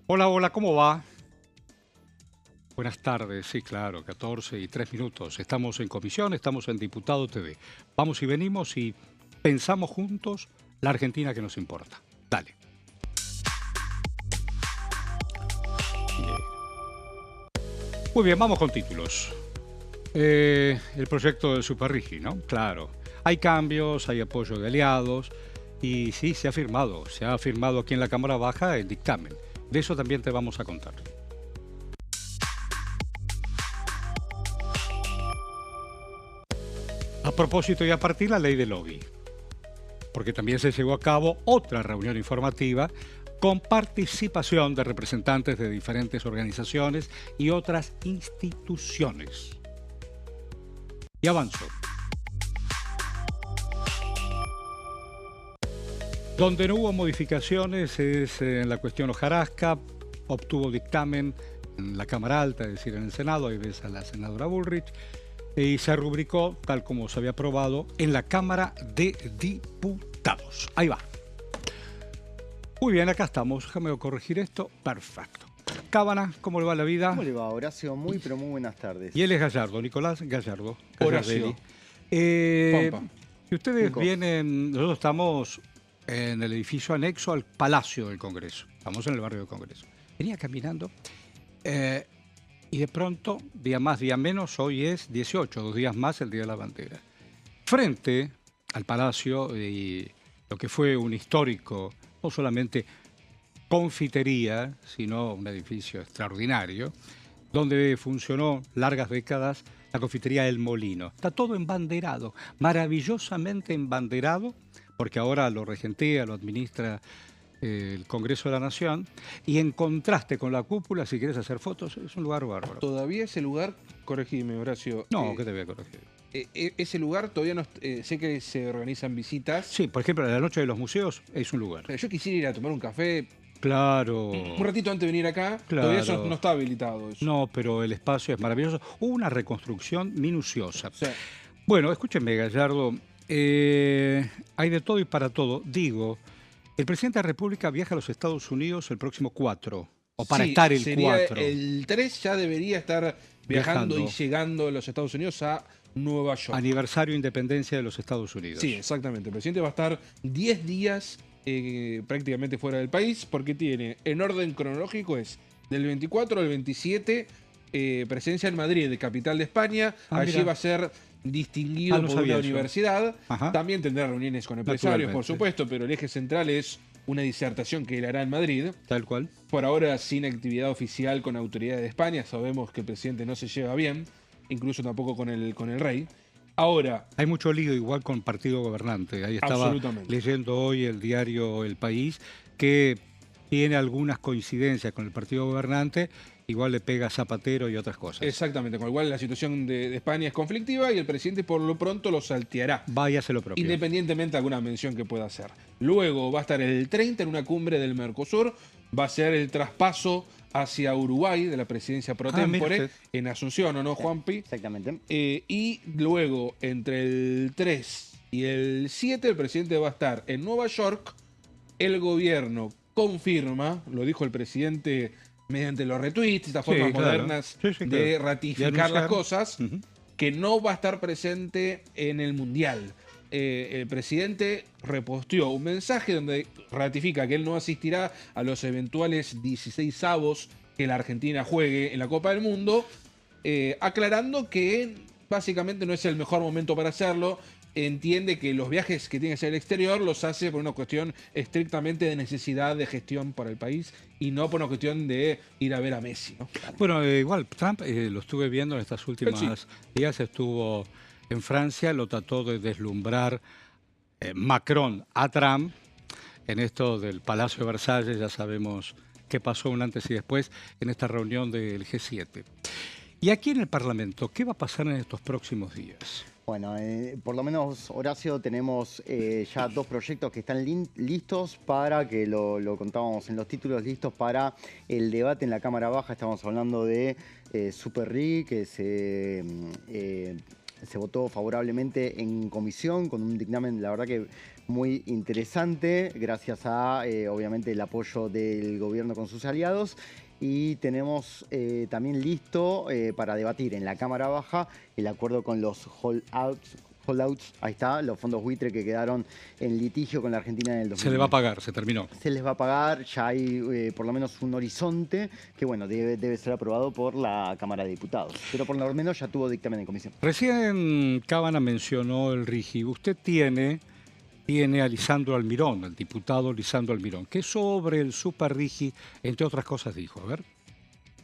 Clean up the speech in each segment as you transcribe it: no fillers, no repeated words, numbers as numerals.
Hola, hola, ¿cómo va? Buenas tardes, sí, claro, 14:03. Estamos en comisión, estamos en Diputado TV. Vamos y venimos y pensamos juntos la Argentina que nos importa. Dale. Bien. Muy bien, vamos con títulos. El proyecto del Superrigi, ¿no? Claro. Hay cambios, hay apoyo de aliados y sí, se ha firmado aquí en la Cámara Baja el dictamen. De eso también te vamos a contar. A propósito y a partir la ley del lobby, porque también se llevó a cabo otra reunión informativa con participación de representantes de diferentes organizaciones y otras instituciones. Y avanzó. Donde no hubo modificaciones es en la cuestión hojarasca, obtuvo dictamen en la Cámara Alta, es decir, en el Senado, ahí ves a la senadora Bullrich, y se rubricó, tal como se había aprobado, en la Cámara de Diputados. Ahí va. Muy bien, acá estamos. Déjame corregir esto. Perfecto. Cábana, ¿cómo le va la vida? ¿Cómo le va, Horacio? Pero muy buenas tardes. Y él es Gallardo, Nicolás Gallardo. Horacio. Gallardelli. Eh, Pampa. si ustedes Nico. vienen, nosotros estamos en el edificio anexo al Palacio del Congreso. Estamos en el barrio del Congreso. Venía caminando y de pronto, día más, día menos, hoy es 18, 2 días más, el Día de la Bandera. Frente al Palacio y lo que fue un histórico, no solamente confitería, sino un edificio extraordinario, donde funcionó largas décadas la confitería El Molino. Está todo embanderado, maravillosamente embanderado, porque ahora lo regentea, lo administra el Congreso de la Nación, y en contraste con la cúpula, si quieres hacer fotos, es un lugar bárbaro. Todavía ese lugar, corregime, Horacio. No, ¿qué te voy a corregir? Ese lugar todavía no. Sé que se organizan visitas. Sí, por ejemplo, la Noche de los Museos es un lugar. Pero yo quisiera ir a tomar un café Claro, un ratito antes de venir acá. Claro. Todavía eso no está habilitado. Eso. no, pero el espacio es maravilloso. Hubo una reconstrucción minuciosa. O sea, Bueno, escúcheme, Gallardo, hay de todo y para todo. Digo, el presidente de la República viaja a los Estados Unidos el próximo 4, o para sí, estar el sería 4. El 3 ya debería estar viajando Viajando. y llegando a los Estados Unidos a Nueva York. Aniversario de independencia de los Estados Unidos. Sí, exactamente. El presidente va a estar 10 días prácticamente fuera del país porque tiene, en orden cronológico, es del 24 al 27 presencia en Madrid, de capital de España. Allí Mira. va a ser distinguido no por sabía una eso. universidad. Ajá. También tendrá reuniones con empresarios, por Naturalmente. supuesto, pero el eje central es una disertación que él hará en Madrid. Tal cual. Por ahora sin actividad oficial con autoridades de España. Sabemos que el presidente no se lleva bien, incluso tampoco con el rey. Ahora, Hay mucho lío igual con partido gobernante. Ahí estaba Absolutamente. leyendo hoy el diario El País que tiene algunas coincidencias con el partido gobernante. Igual le pega a Zapatero y otras cosas. exactamente, con lo cual la situación de España es conflictiva y el presidente por lo pronto lo salteará, Váyase lo propio. independientemente de alguna mención que pueda hacer. Luego va a estar el 30 en una cumbre del Mercosur, va a ser el traspaso hacia Uruguay de la presidencia pro Mire tempore usted. en Asunción, ¿o no, Juanpi? Exactamente. Y luego, entre el 3 y el 7, el presidente va a estar en Nueva York. El gobierno confirma, lo dijo el presidente mediante los retweets, estas formas claro. modernas Sí, claro. de De ratificar anunciar. las cosas, Ujú. que no va a estar presente en el Mundial. El presidente reposteó un mensaje donde ratifica que él no asistirá a los eventuales 16avos que la Argentina juegue en la Copa del Mundo, aclarando que básicamente no es el mejor momento para hacerlo. Entiende que los viajes que tiene que hacer al exterior los hace por una cuestión estrictamente de necesidad de gestión para el país y no por una cuestión de ir a ver a Messi, ¿no? Bueno, igual Trump lo estuve viendo en estas últimas Sí. días, estuvo en Francia, lo trató de deslumbrar Macron a Trump en esto del Palacio de Versalles. Ya sabemos qué pasó un antes y después en esta reunión del G7. Y aquí en el Parlamento, ¿qué va a pasar en estos próximos días? Bueno, por lo menos, Horacio, tenemos ya dos proyectos que están listos para, que lo contábamos en los títulos, listos para el debate en la Cámara Baja. Estamos hablando de Superrigi, que se votó favorablemente en comisión con un dictamen, la verdad que muy interesante, gracias a, obviamente, el apoyo del gobierno con sus aliados. Y tenemos también listo para debatir en la Cámara Baja el acuerdo con los holdouts, ahí está, los fondos buitre que quedaron en litigio con la Argentina en el 2000. Se le va a pagar, se terminó. Se les va a pagar, ya hay por lo menos un horizonte que, bueno, debe ser aprobado por la Cámara de Diputados. Pero por lo menos ya tuvo dictamen en comisión. Recién Cábana mencionó el RIGI. Usted tiene a Lisandro Almirón, el diputado Lisandro Almirón, que sobre el Super RIGI, entre otras cosas, dijo. A ver.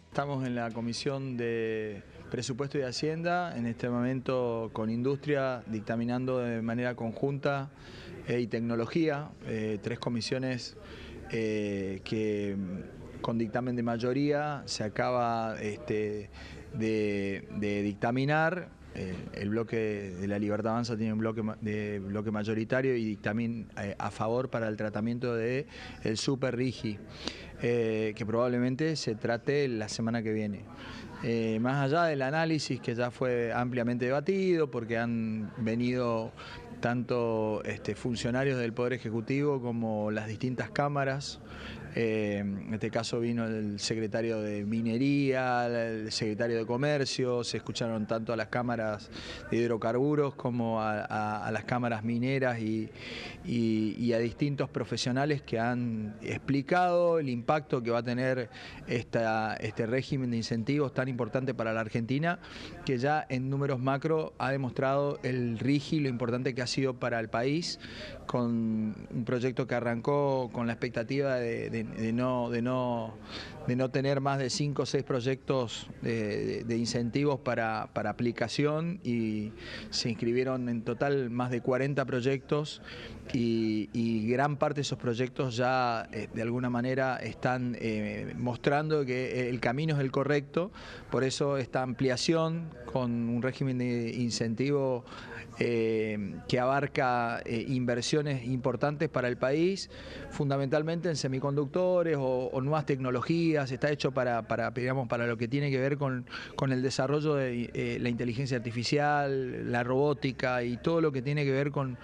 Estamos en la Comisión de Presupuesto y Hacienda, en este momento con Industria, dictaminando de manera conjunta y tecnología, 3 comisiones que con dictamen de mayoría se acaba de dictaminar. El bloque de la Libertad Avanza tiene un bloque mayoritario y dictamen a favor para el tratamiento del Super RIGI, que probablemente se trate la semana que viene. Más allá del análisis que ya fue ampliamente debatido, porque han venido tanto funcionarios del Poder Ejecutivo como las distintas cámaras. En este caso vino el secretario de Minería, el secretario de Comercio, se escucharon tanto a las cámaras de hidrocarburos como a las cámaras mineras y a distintos profesionales que han explicado el impacto que va a tener este régimen de incentivos tan importante para la Argentina, que ya en números macro ha demostrado el RIGI lo importante que ha sido para el país, con un proyecto que arrancó con la expectativa de no tener más de 5 o 6 proyectos de incentivos para aplicación, y se inscribieron en total más de 40 proyectos y gran parte de esos proyectos ya de alguna manera están mostrando que el camino es el correcto. Por eso esta ampliación con un régimen de incentivo que abarca inversiones importantes para el país, fundamentalmente en semiconductores o nuevas tecnologías. Está hecho para lo que tiene que ver con el desarrollo de la inteligencia artificial, la robótica y todo lo que tiene que ver con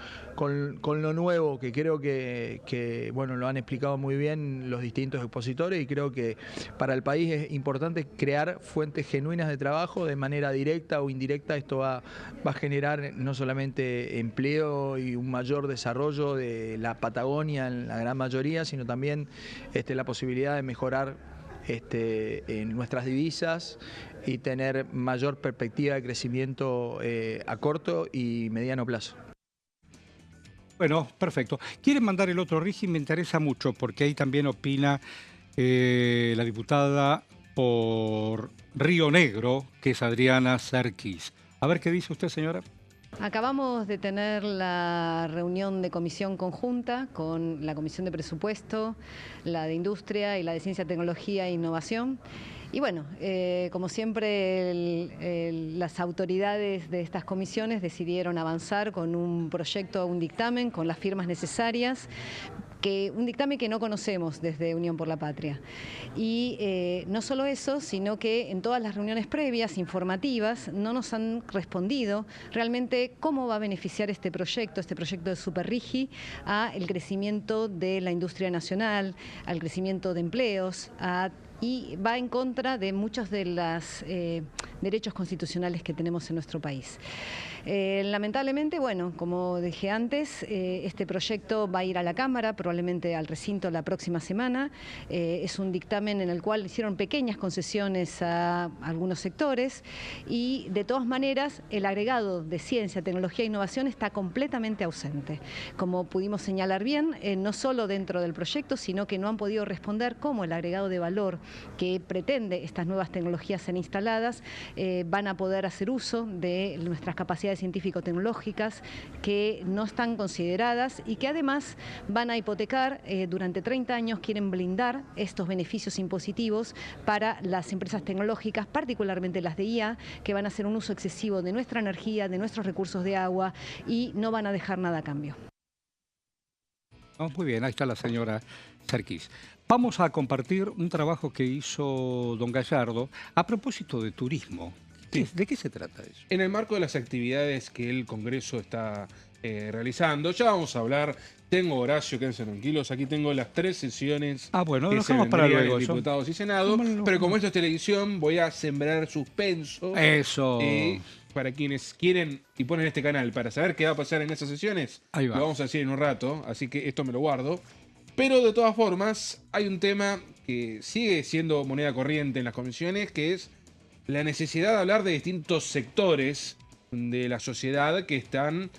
lo nuevo, que creo que bueno, lo han explicado muy bien los distintos expositores, y creo que para el país es importante crear fuentes genuinas de trabajo de manera directa o indirecta. Esto va a generar no solamente empleo y un mayor desarrollo de la Patagonia en la gran mayoría, sino también la posibilidad de mejorar en nuestras divisas y tener mayor perspectiva de crecimiento a corto y mediano plazo. Bueno, perfecto. ¿Quieren mandar el otro RIGI? Me interesa mucho, porque ahí también opina la diputada por Río Negro, que es Adriana Serkis. A ver qué dice usted, señora. Acabamos de tener la reunión de comisión conjunta con la Comisión de Presupuesto, la de Industria y la de Ciencia, Tecnología e Innovación. Y bueno, como siempre, las autoridades de estas comisiones decidieron avanzar con un proyecto, un dictamen, con las firmas necesarias, un dictamen que no conocemos desde Unión por la Patria. Y no solo eso, sino que en todas las reuniones previas, informativas, no nos han respondido realmente cómo va a beneficiar este proyecto de Super RIGI al crecimiento de la industria nacional, al crecimiento de empleos, y va en contra de muchos de los derechos constitucionales que tenemos en nuestro país. Lamentablemente, bueno, como dije antes, este proyecto va a ir a la Cámara, probablemente al recinto la próxima semana. Es un dictamen en el cual hicieron pequeñas concesiones a algunos sectores, y de todas maneras el agregado de ciencia, tecnología e innovación está completamente ausente. Como pudimos señalar bien, no solo dentro del proyecto, sino que no han podido responder cómo el agregado de valor que pretende estas nuevas tecnologías ser instaladas van a poder hacer uso de nuestras capacidades científico-tecnológicas, que no están consideradas y que además van a hipotecar durante 30 años, quieren blindar estos beneficios impositivos para las empresas tecnológicas, particularmente las de IA, que van a hacer un uso excesivo de nuestra energía, de nuestros recursos de agua, y no van a dejar nada a cambio. Muy bien, ahí está la señora Serkis. Vamos a compartir un trabajo que hizo don Gallardo a propósito de turismo. ¿De qué se trata eso? En el marco de las actividades que el Congreso está realizando, ya vamos a hablar. Tengo, Horacio, quédense tranquilos, aquí tengo las 3 sesiones Bueno, que lo se dejamos para vendrían luego en eso. Diputados y Senado, pero como esto es televisión, voy a sembrar suspenso. Eso. Para quienes quieren y ponen este canal para saber qué va a pasar en esas sesiones, Ahí va. lo vamos a decir en un rato, así que esto me lo guardo. Pero de todas formas, hay un tema que sigue siendo moneda corriente en las comisiones, que es la necesidad de hablar de distintos sectores de la sociedad que están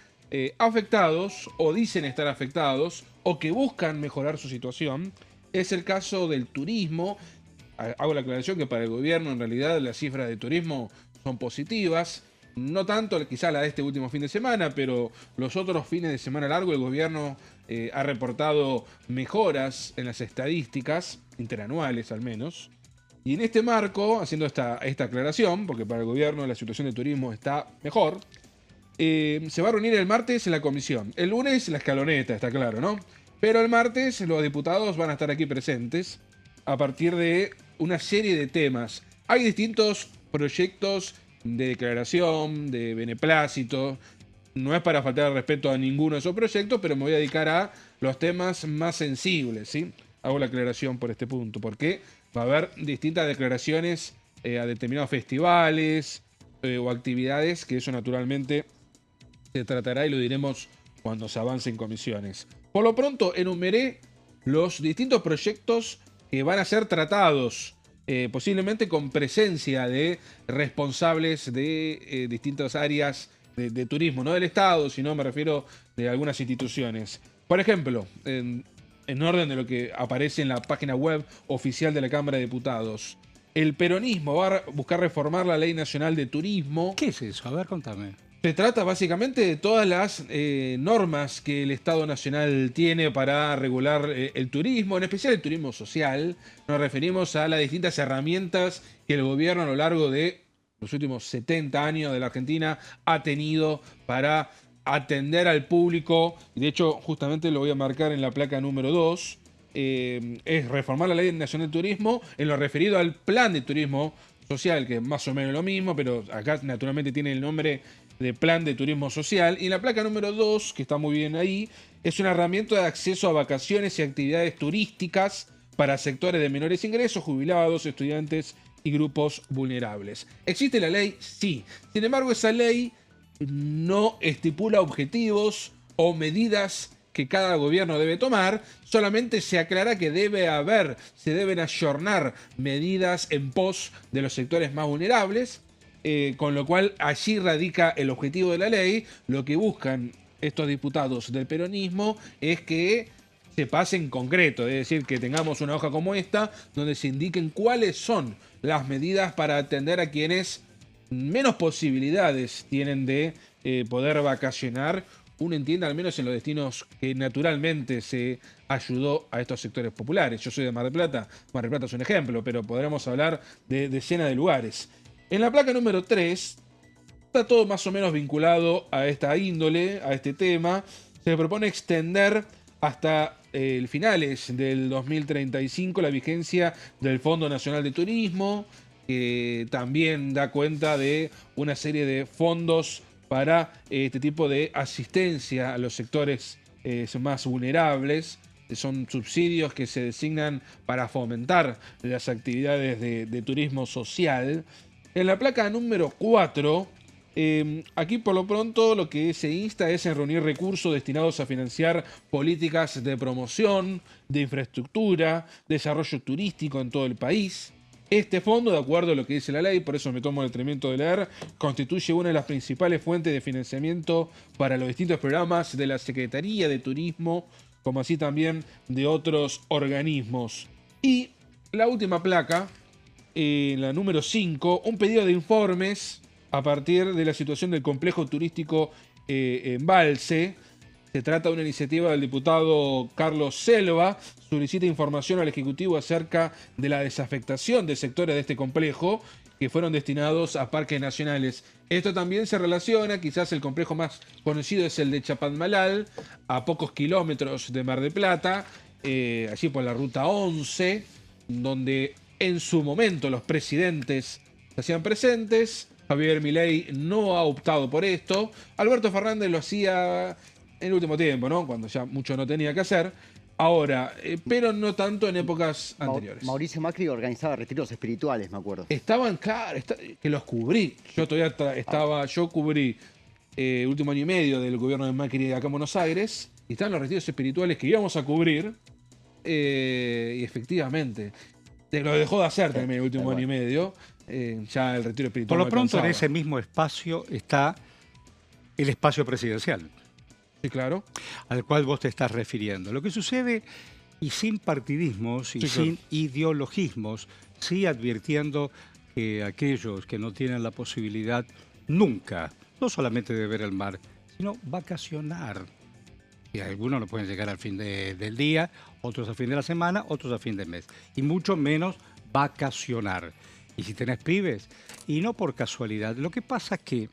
afectados o dicen estar afectados o que buscan mejorar su situación. Es el caso del turismo. Hago la aclaración que para el gobierno en realidad las cifras de turismo son positivas. No tanto quizá la de este último fin de semana, pero los otros fines de semana largo el gobierno ha reportado mejoras en las estadísticas, interanuales al menos. Y en este marco, haciendo esta aclaración, porque para el gobierno la situación de turismo está mejor, se va a reunir el martes en la comisión. El lunes la escaloneta, está claro, ¿no? Pero el martes los diputados van a estar aquí presentes a partir de una serie de temas. Hay distintos proyectos de declaración, de beneplácito. No es para faltar el respeto a ninguno de esos proyectos, pero me voy a dedicar a los temas más sensibles, ¿sí? Hago la aclaración por este punto, porque va a haber distintas declaraciones a determinados festivales o actividades, que eso naturalmente se tratará y lo diremos cuando se avance en comisiones. Por lo pronto, enumeré los distintos proyectos que van a ser tratados, posiblemente con presencia de responsables de distintas áreas de turismo, no del Estado, sino me refiero de algunas instituciones. Por ejemplo, en orden de lo que aparece en la página web oficial de la Cámara de Diputados, el peronismo va a buscar reformar la Ley Nacional de Turismo. ¿Qué es eso? A ver, contame. Se trata básicamente de todas las normas que el Estado Nacional tiene para regular el turismo, en especial el turismo social. Nos referimos a las distintas herramientas que el gobierno a lo largo de los últimos 70 años de la Argentina ha tenido para atender al público. De hecho, justamente lo voy a marcar en la placa número 2. Es reformar la Ley Nacional de Turismo en lo referido al Plan de Turismo Social, que es más o menos lo mismo, pero acá naturalmente tiene el nombre de Plan de Turismo Social. Y en la placa número 2, que está muy bien ahí, es una herramienta de acceso a vacaciones y actividades turísticas para sectores de menores ingresos, jubilados, estudiantes y grupos vulnerables. ¿Existe la ley? Sí. Sin embargo, esa ley no estipula objetivos o medidas que cada gobierno debe tomar, solamente se aclara que se deben ayornar medidas en pos de los sectores más vulnerables, con lo cual allí radica el objetivo de la ley. Lo que buscan estos diputados del peronismo es que se pase en concreto, es decir, que tengamos una hoja como esta, donde se indiquen cuáles son las medidas para atender a quienes menos posibilidades tienen de poder vacacionar. Uno entiende, al menos en los destinos que naturalmente se ayudó a estos sectores populares. Yo soy de Mar del Plata. Mar del Plata es un ejemplo, pero podremos hablar de decenas de lugares. En la placa número 3 está todo más o menos vinculado a esta índole, a este tema. Se propone extender hasta finales del 2035 la vigencia del Fondo Nacional de Turismo, que también da cuenta de una serie de fondos para este tipo de asistencia a los sectores más vulnerables. Son subsidios que se designan para fomentar las actividades de turismo social. En la placa número 4, aquí por lo pronto lo que se insta es en reunir recursos destinados a financiar políticas de promoción, de infraestructura, desarrollo turístico en todo el país. Este fondo, de acuerdo a lo que dice la ley, por eso me tomo el atrevimiento de leer, constituye una de las principales fuentes de financiamiento para los distintos programas de la Secretaría de Turismo, como así también de otros organismos. Y la última placa, la número 5, un pedido de informes a partir de la situación del complejo turístico Embalse. Se trata de una iniciativa del diputado Carlos Selva. Solicita información al Ejecutivo acerca de la desafectación de sectores de este complejo que fueron destinados a parques nacionales. Esto también se relaciona, quizás el complejo más conocido es el de Chapadmalal, a pocos kilómetros de Mar del Plata, allí por la ruta 11, donde en su momento los presidentes se hacían presentes, Javier Milei no ha optado por esto. Alberto Fernández lo hacía en el último tiempo, ¿no? Cuando ya mucho no tenía que hacer. Ahora, pero no tanto en épocas anteriores. Mauricio Macri organizaba retiros espirituales, me acuerdo. Estaban, claro, que los cubrí. Yo todavía yo cubrí el último año y medio del gobierno de Macri acá en Buenos Aires, y estaban los retiros espirituales que íbamos a cubrir, y efectivamente, lo dejó de hacer también el último año y medio, ya el retiro espiritual. Por lo no pronto en alcanzaba. ese mismo espacio está el espacio presidencial, Sí, claro. al cual vos te estás refiriendo. Lo que sucede, y sin partidismos y Sí, claro. sin ideologismos, sí advirtiendo que aquellos que no tienen la posibilidad nunca, no solamente de ver el mar, sino vacacionar. Y algunos no pueden llegar al fin del día, otros al fin de la semana, otros al fin del mes. Y mucho menos vacacionar. Y si tenés pibes, y no por casualidad. Lo que pasa es que,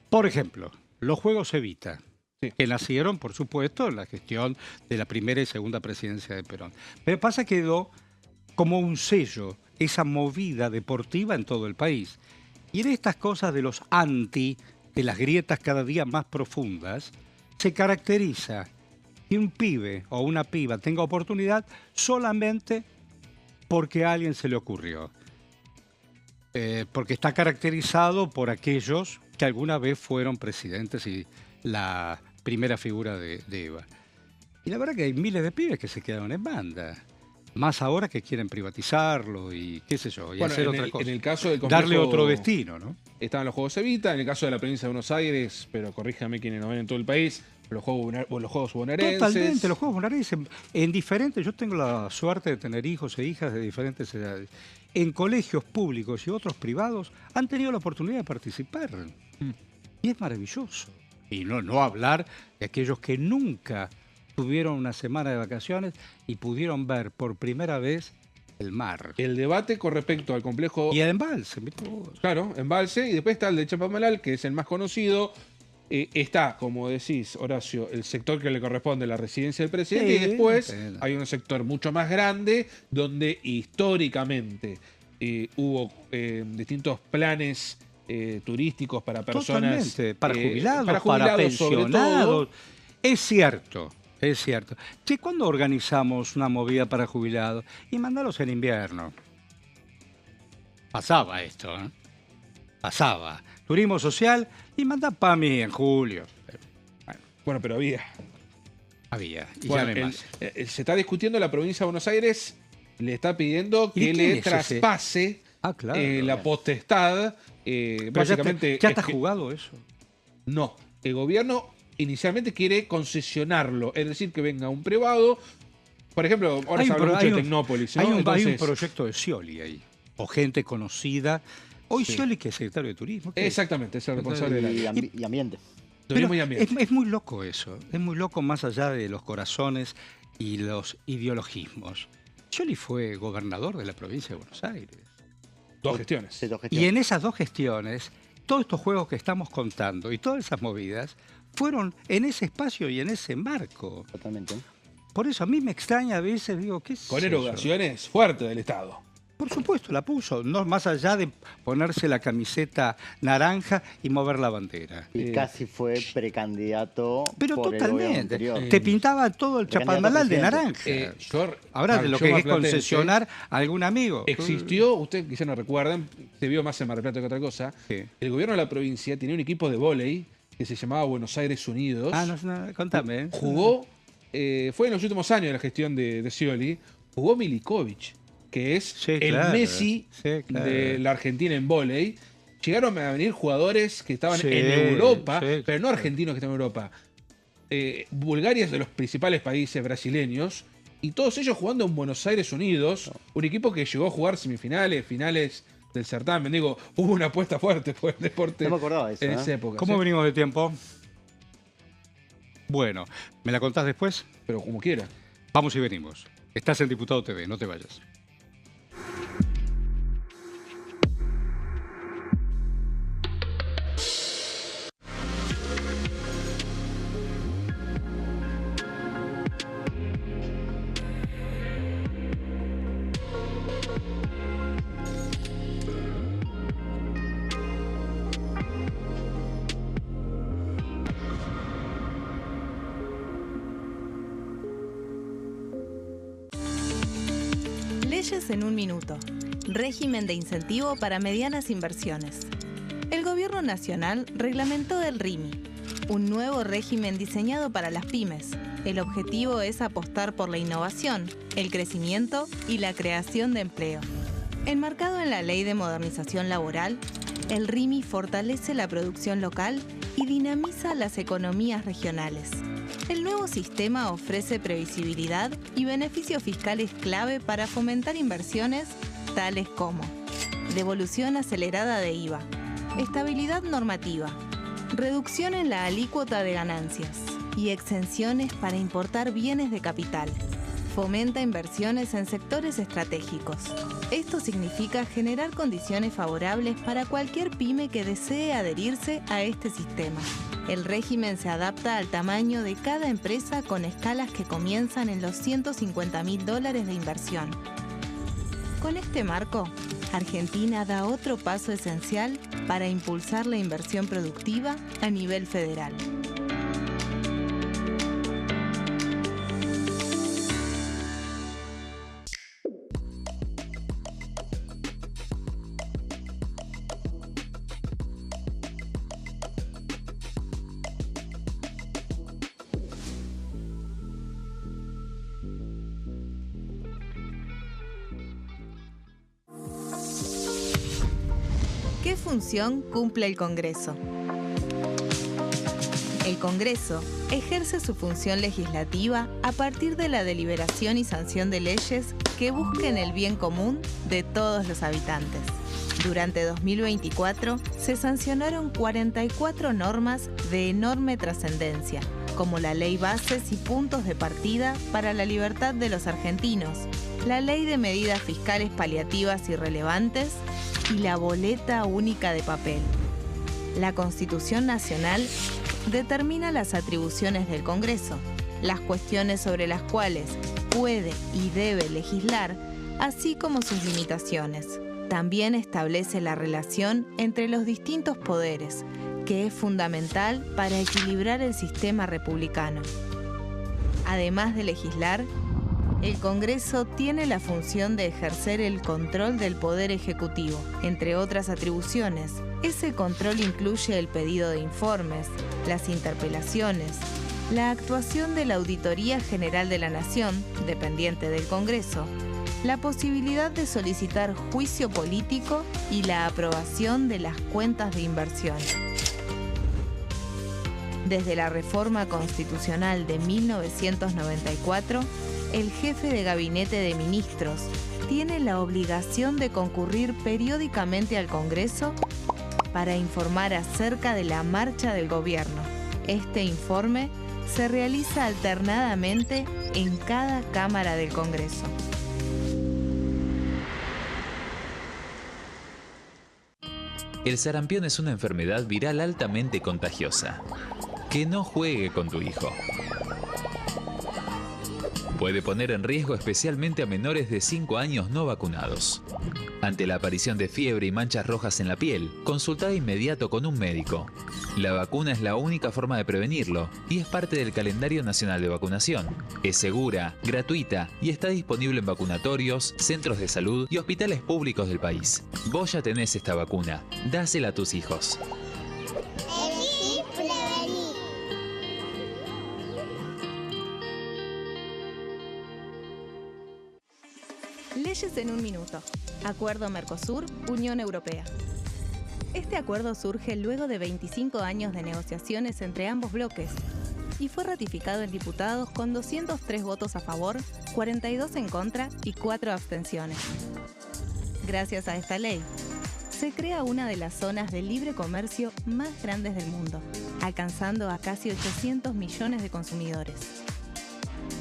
por ejemplo, los Juegos Evita, Sí. que nacieron, por supuesto, en la gestión de la primera y segunda presidencia de Perón. Pero pasa que quedó como un sello esa movida deportiva en todo el país. Y en estas cosas de los anti, de las grietas cada día más profundas, se caracteriza que un pibe o una piba tenga oportunidad solamente porque a alguien se le ocurrió. Porque está caracterizado por aquellos que alguna vez fueron presidentes y la primera figura de Eva. Y la verdad que hay miles de pibes que se quedaron en banda. Más ahora que quieren privatizarlo y qué sé yo, y Bueno, hacer en otra el, cosa. en el caso del complejo, Darle otro destino, ¿no? estaban los Juegos Evita, en el caso de la provincia de Buenos Aires, pero corríjame quienes nos ven en todo el país, los Juegos Bonaerenses. Totalmente, los Juegos Bonaerenses, en diferentes, yo tengo la suerte de tener hijos e hijas de diferentes edades. En colegios públicos y otros privados han tenido la oportunidad de participar. Y es maravilloso. Y no hablar de aquellos que nunca tuvieron una semana de vacaciones y pudieron ver por primera vez el mar. El debate con respecto al complejo. Y el embalse, mirá vos. Claro, Embalse, y después está el de Chapadmalal, que es el más conocido. Está, como decís, Horacio, el sector que le corresponde a la residencia del presidente, Sí, y después entiendo. hay un sector mucho más grande donde históricamente hubo distintos planes turísticos para personas. Totalmente, para jubilados, para para jubilados sobre todo. pensionados. Es cierto, es cierto. Che, ¿cuándo organizamos una movida para jubilados? Y mandalos en invierno. Pasaba esto, ¿eh? Pasaba. Turismo social y manda PAMI en julio. Bueno, pero había. Había, y Bueno, ya no hay más. se está discutiendo, la provincia de Buenos Aires le está pidiendo ¿Y que quién le es ese? traspase Ah, claro. la potestad. Pero Básicamente. ya está es que- jugado eso. No, el gobierno inicialmente quiere concesionarlo, es decir, que venga un privado. Por ejemplo, ahora se habla mucho de Tecnópolis, ¿no? Hay un Entonces, proyecto de Scioli ahí, o gente conocida. Hoy Sí. Scioli, que es secretario de Turismo. ¿qué es? Exactamente, es el responsable de la Y ambiente. turismo y Pero ambiente. es muy loco eso, es muy loco más allá de los corazones y los ideologismos. Scioli fue gobernador de la provincia de Buenos Aires. Dos gestiones. Y en esas dos gestiones, todos estos juegos que estamos contando y todas esas movidas fueron en ese espacio y en ese marco. Totalmente. Por eso a mí me extraña a veces, digo, ¿qué es Con eso? erogaciones fuertes del Estado. Por supuesto, la puso, no más allá de ponerse la camiseta naranja y mover la bandera. Y casi fue precandidato Pero por el gobierno totalmente. anterior. Te pintaba todo el Precandidato chapadmalal de presidente. naranja. Ahora de lo que es concesionar a algún amigo. Existió, usted quizá no recuerdan, se vio más en Mar del Plata que otra cosa. Sí. El gobierno de la provincia tenía un equipo de vóley que se llamaba Buenos Aires Unidos. Ah, no, contame. Jugó, fue en los últimos años de la gestión de Scioli, jugó Milikovic, que es Sí, el claro. Messi Sí, claro. de la Argentina en vóley. Llegaron a venir jugadores que estaban Sí, en Europa, sí, pero no claro. argentinos que están en Europa. Bulgaria es de los principales países brasileños, y todos ellos jugando en Buenos Aires Unidos, un equipo que llegó a jugar semifinales, finales del certamen. Digo, hubo una apuesta fuerte por el deporte No me acordaba de eso, en ¿eh? esa época. ¿Cómo ¿sí? venimos de tiempo? Bueno, ¿me la contás después? Pero como quiera. Vamos y venimos. Estás en Diputado TV, no te vayas. Leyes en un minuto. Régimen de incentivo para medianas inversiones. El Gobierno Nacional reglamentó el RIMI, un nuevo régimen diseñado para las pymes. El objetivo es apostar por la innovación, el crecimiento y la creación de empleo. Enmarcado en la Ley de Modernización Laboral, el RIMI fortalece la producción local y dinamiza las economías regionales. El nuevo sistema ofrece previsibilidad y beneficios fiscales clave para fomentar inversiones tales como devolución acelerada de IVA, estabilidad normativa, reducción en la alícuota de ganancias y exenciones para importar bienes de capital. Fomenta inversiones en sectores estratégicos. Esto significa generar condiciones favorables para cualquier pyme que desee adherirse a este sistema. El régimen se adapta al tamaño de cada empresa con escalas que comienzan en los $150.000 de inversión. Con este marco, Argentina da otro paso esencial para impulsar la inversión productiva a nivel federal. ¿Qué función cumple el Congreso? El Congreso ejerce su función legislativa a partir de la deliberación y sanción de leyes que busquen el bien común de todos los habitantes. Durante 2024 se sancionaron 44 normas de enorme trascendencia, como la Ley Bases y Puntos de Partida para la Libertad de los Argentinos, la Ley de Medidas Fiscales Paliativas y Relevantes y la Boleta Única de Papel. La Constitución Nacional determina las atribuciones del Congreso, las cuestiones sobre las cuales puede y debe legislar, así como sus limitaciones. También establece la relación entre los distintos poderes, que es fundamental para equilibrar el sistema republicano. Además de legislar, el Congreso tiene la función de ejercer el control del Poder Ejecutivo. Entre otras atribuciones, ese control incluye el pedido de informes, las interpelaciones, la actuación de la Auditoría General de la Nación, dependiente del Congreso, la posibilidad de solicitar juicio político y la aprobación de las cuentas de inversión. Desde la reforma constitucional de 1994, el jefe de gabinete de ministros tiene la obligación de concurrir periódicamente al Congreso para informar acerca de la marcha del gobierno. Este informe se realiza alternadamente en cada Cámara del Congreso. El sarampión es una enfermedad viral altamente contagiosa. Que no juegue con tu hijo. Puede poner en riesgo especialmente a menores de 5 años no vacunados. Ante la aparición de fiebre y manchas rojas en la piel, consulta de inmediato con un médico. La vacuna es la única forma de prevenirlo y es parte del calendario nacional de vacunación. Es segura, gratuita y está disponible en vacunatorios, centros de salud y hospitales públicos del país. Vos ya tenés esta vacuna, dásela a tus hijos. Leyes en un minuto. Acuerdo Mercosur-Unión Europea. Este acuerdo surge luego de 25 años de negociaciones entre ambos bloques y fue ratificado en diputados con 203 votos a favor, 42 en contra y 4 abstenciones. Gracias a esta ley, se crea una de las zonas de libre comercio más grandes del mundo, alcanzando a casi 800 millones de consumidores.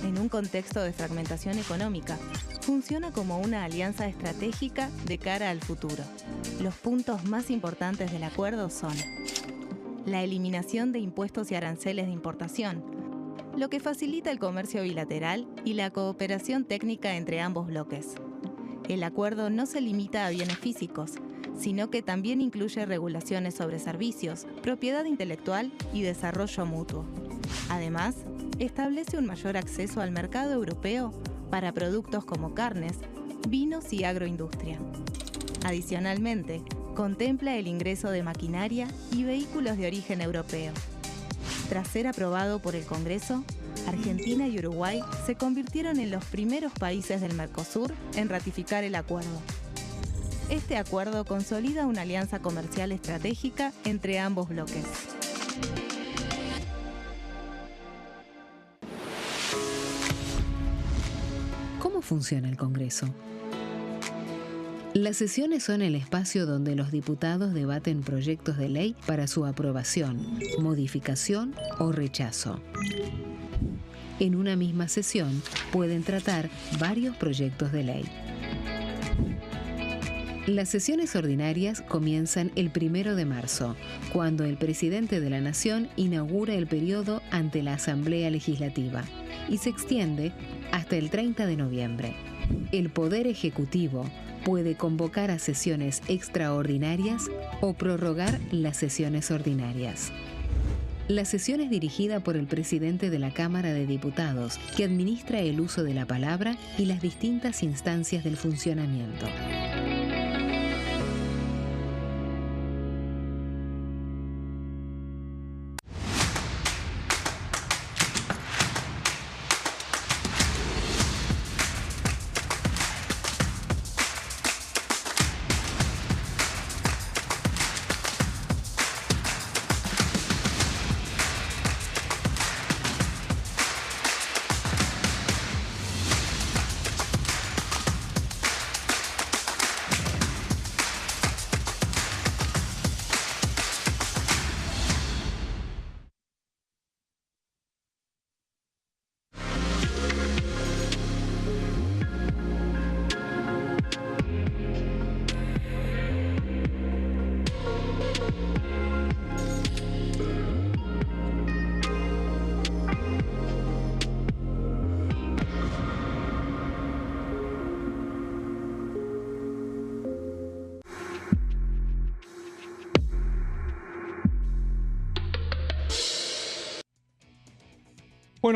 En un contexto de fragmentación económica, funciona como una alianza estratégica de cara al futuro. Los puntos más importantes del acuerdo son la eliminación de impuestos y aranceles de importación, lo que facilita el comercio bilateral y la cooperación técnica entre ambos bloques. El acuerdo no se limita a bienes físicos, sino que también incluye regulaciones sobre servicios, propiedad intelectual y desarrollo mutuo. Además, establece un mayor acceso al mercado europeo para productos como carnes, vinos y agroindustria. Adicionalmente, contempla el ingreso de maquinaria y vehículos de origen europeo. Tras ser aprobado por el Congreso, Argentina y Uruguay se convirtieron en los primeros países del Mercosur en ratificar el acuerdo. Este acuerdo consolida una alianza comercial estratégica entre ambos bloques. ¿Cómo funciona el Congreso? Las sesiones son el espacio donde los diputados debaten proyectos de ley para su aprobación, modificación o rechazo. En una misma sesión pueden tratar varios proyectos de ley. Las sesiones ordinarias comienzan el 1 de marzo, cuando el presidente de la Nación inaugura el periodo ante la Asamblea Legislativa y se extiende hasta el 30 de noviembre. El Poder Ejecutivo puede convocar a sesiones extraordinarias o prorrogar las sesiones ordinarias. La sesión es dirigida por el presidente de la Cámara de Diputados, que administra el uso de la palabra y las distintas instancias del funcionamiento.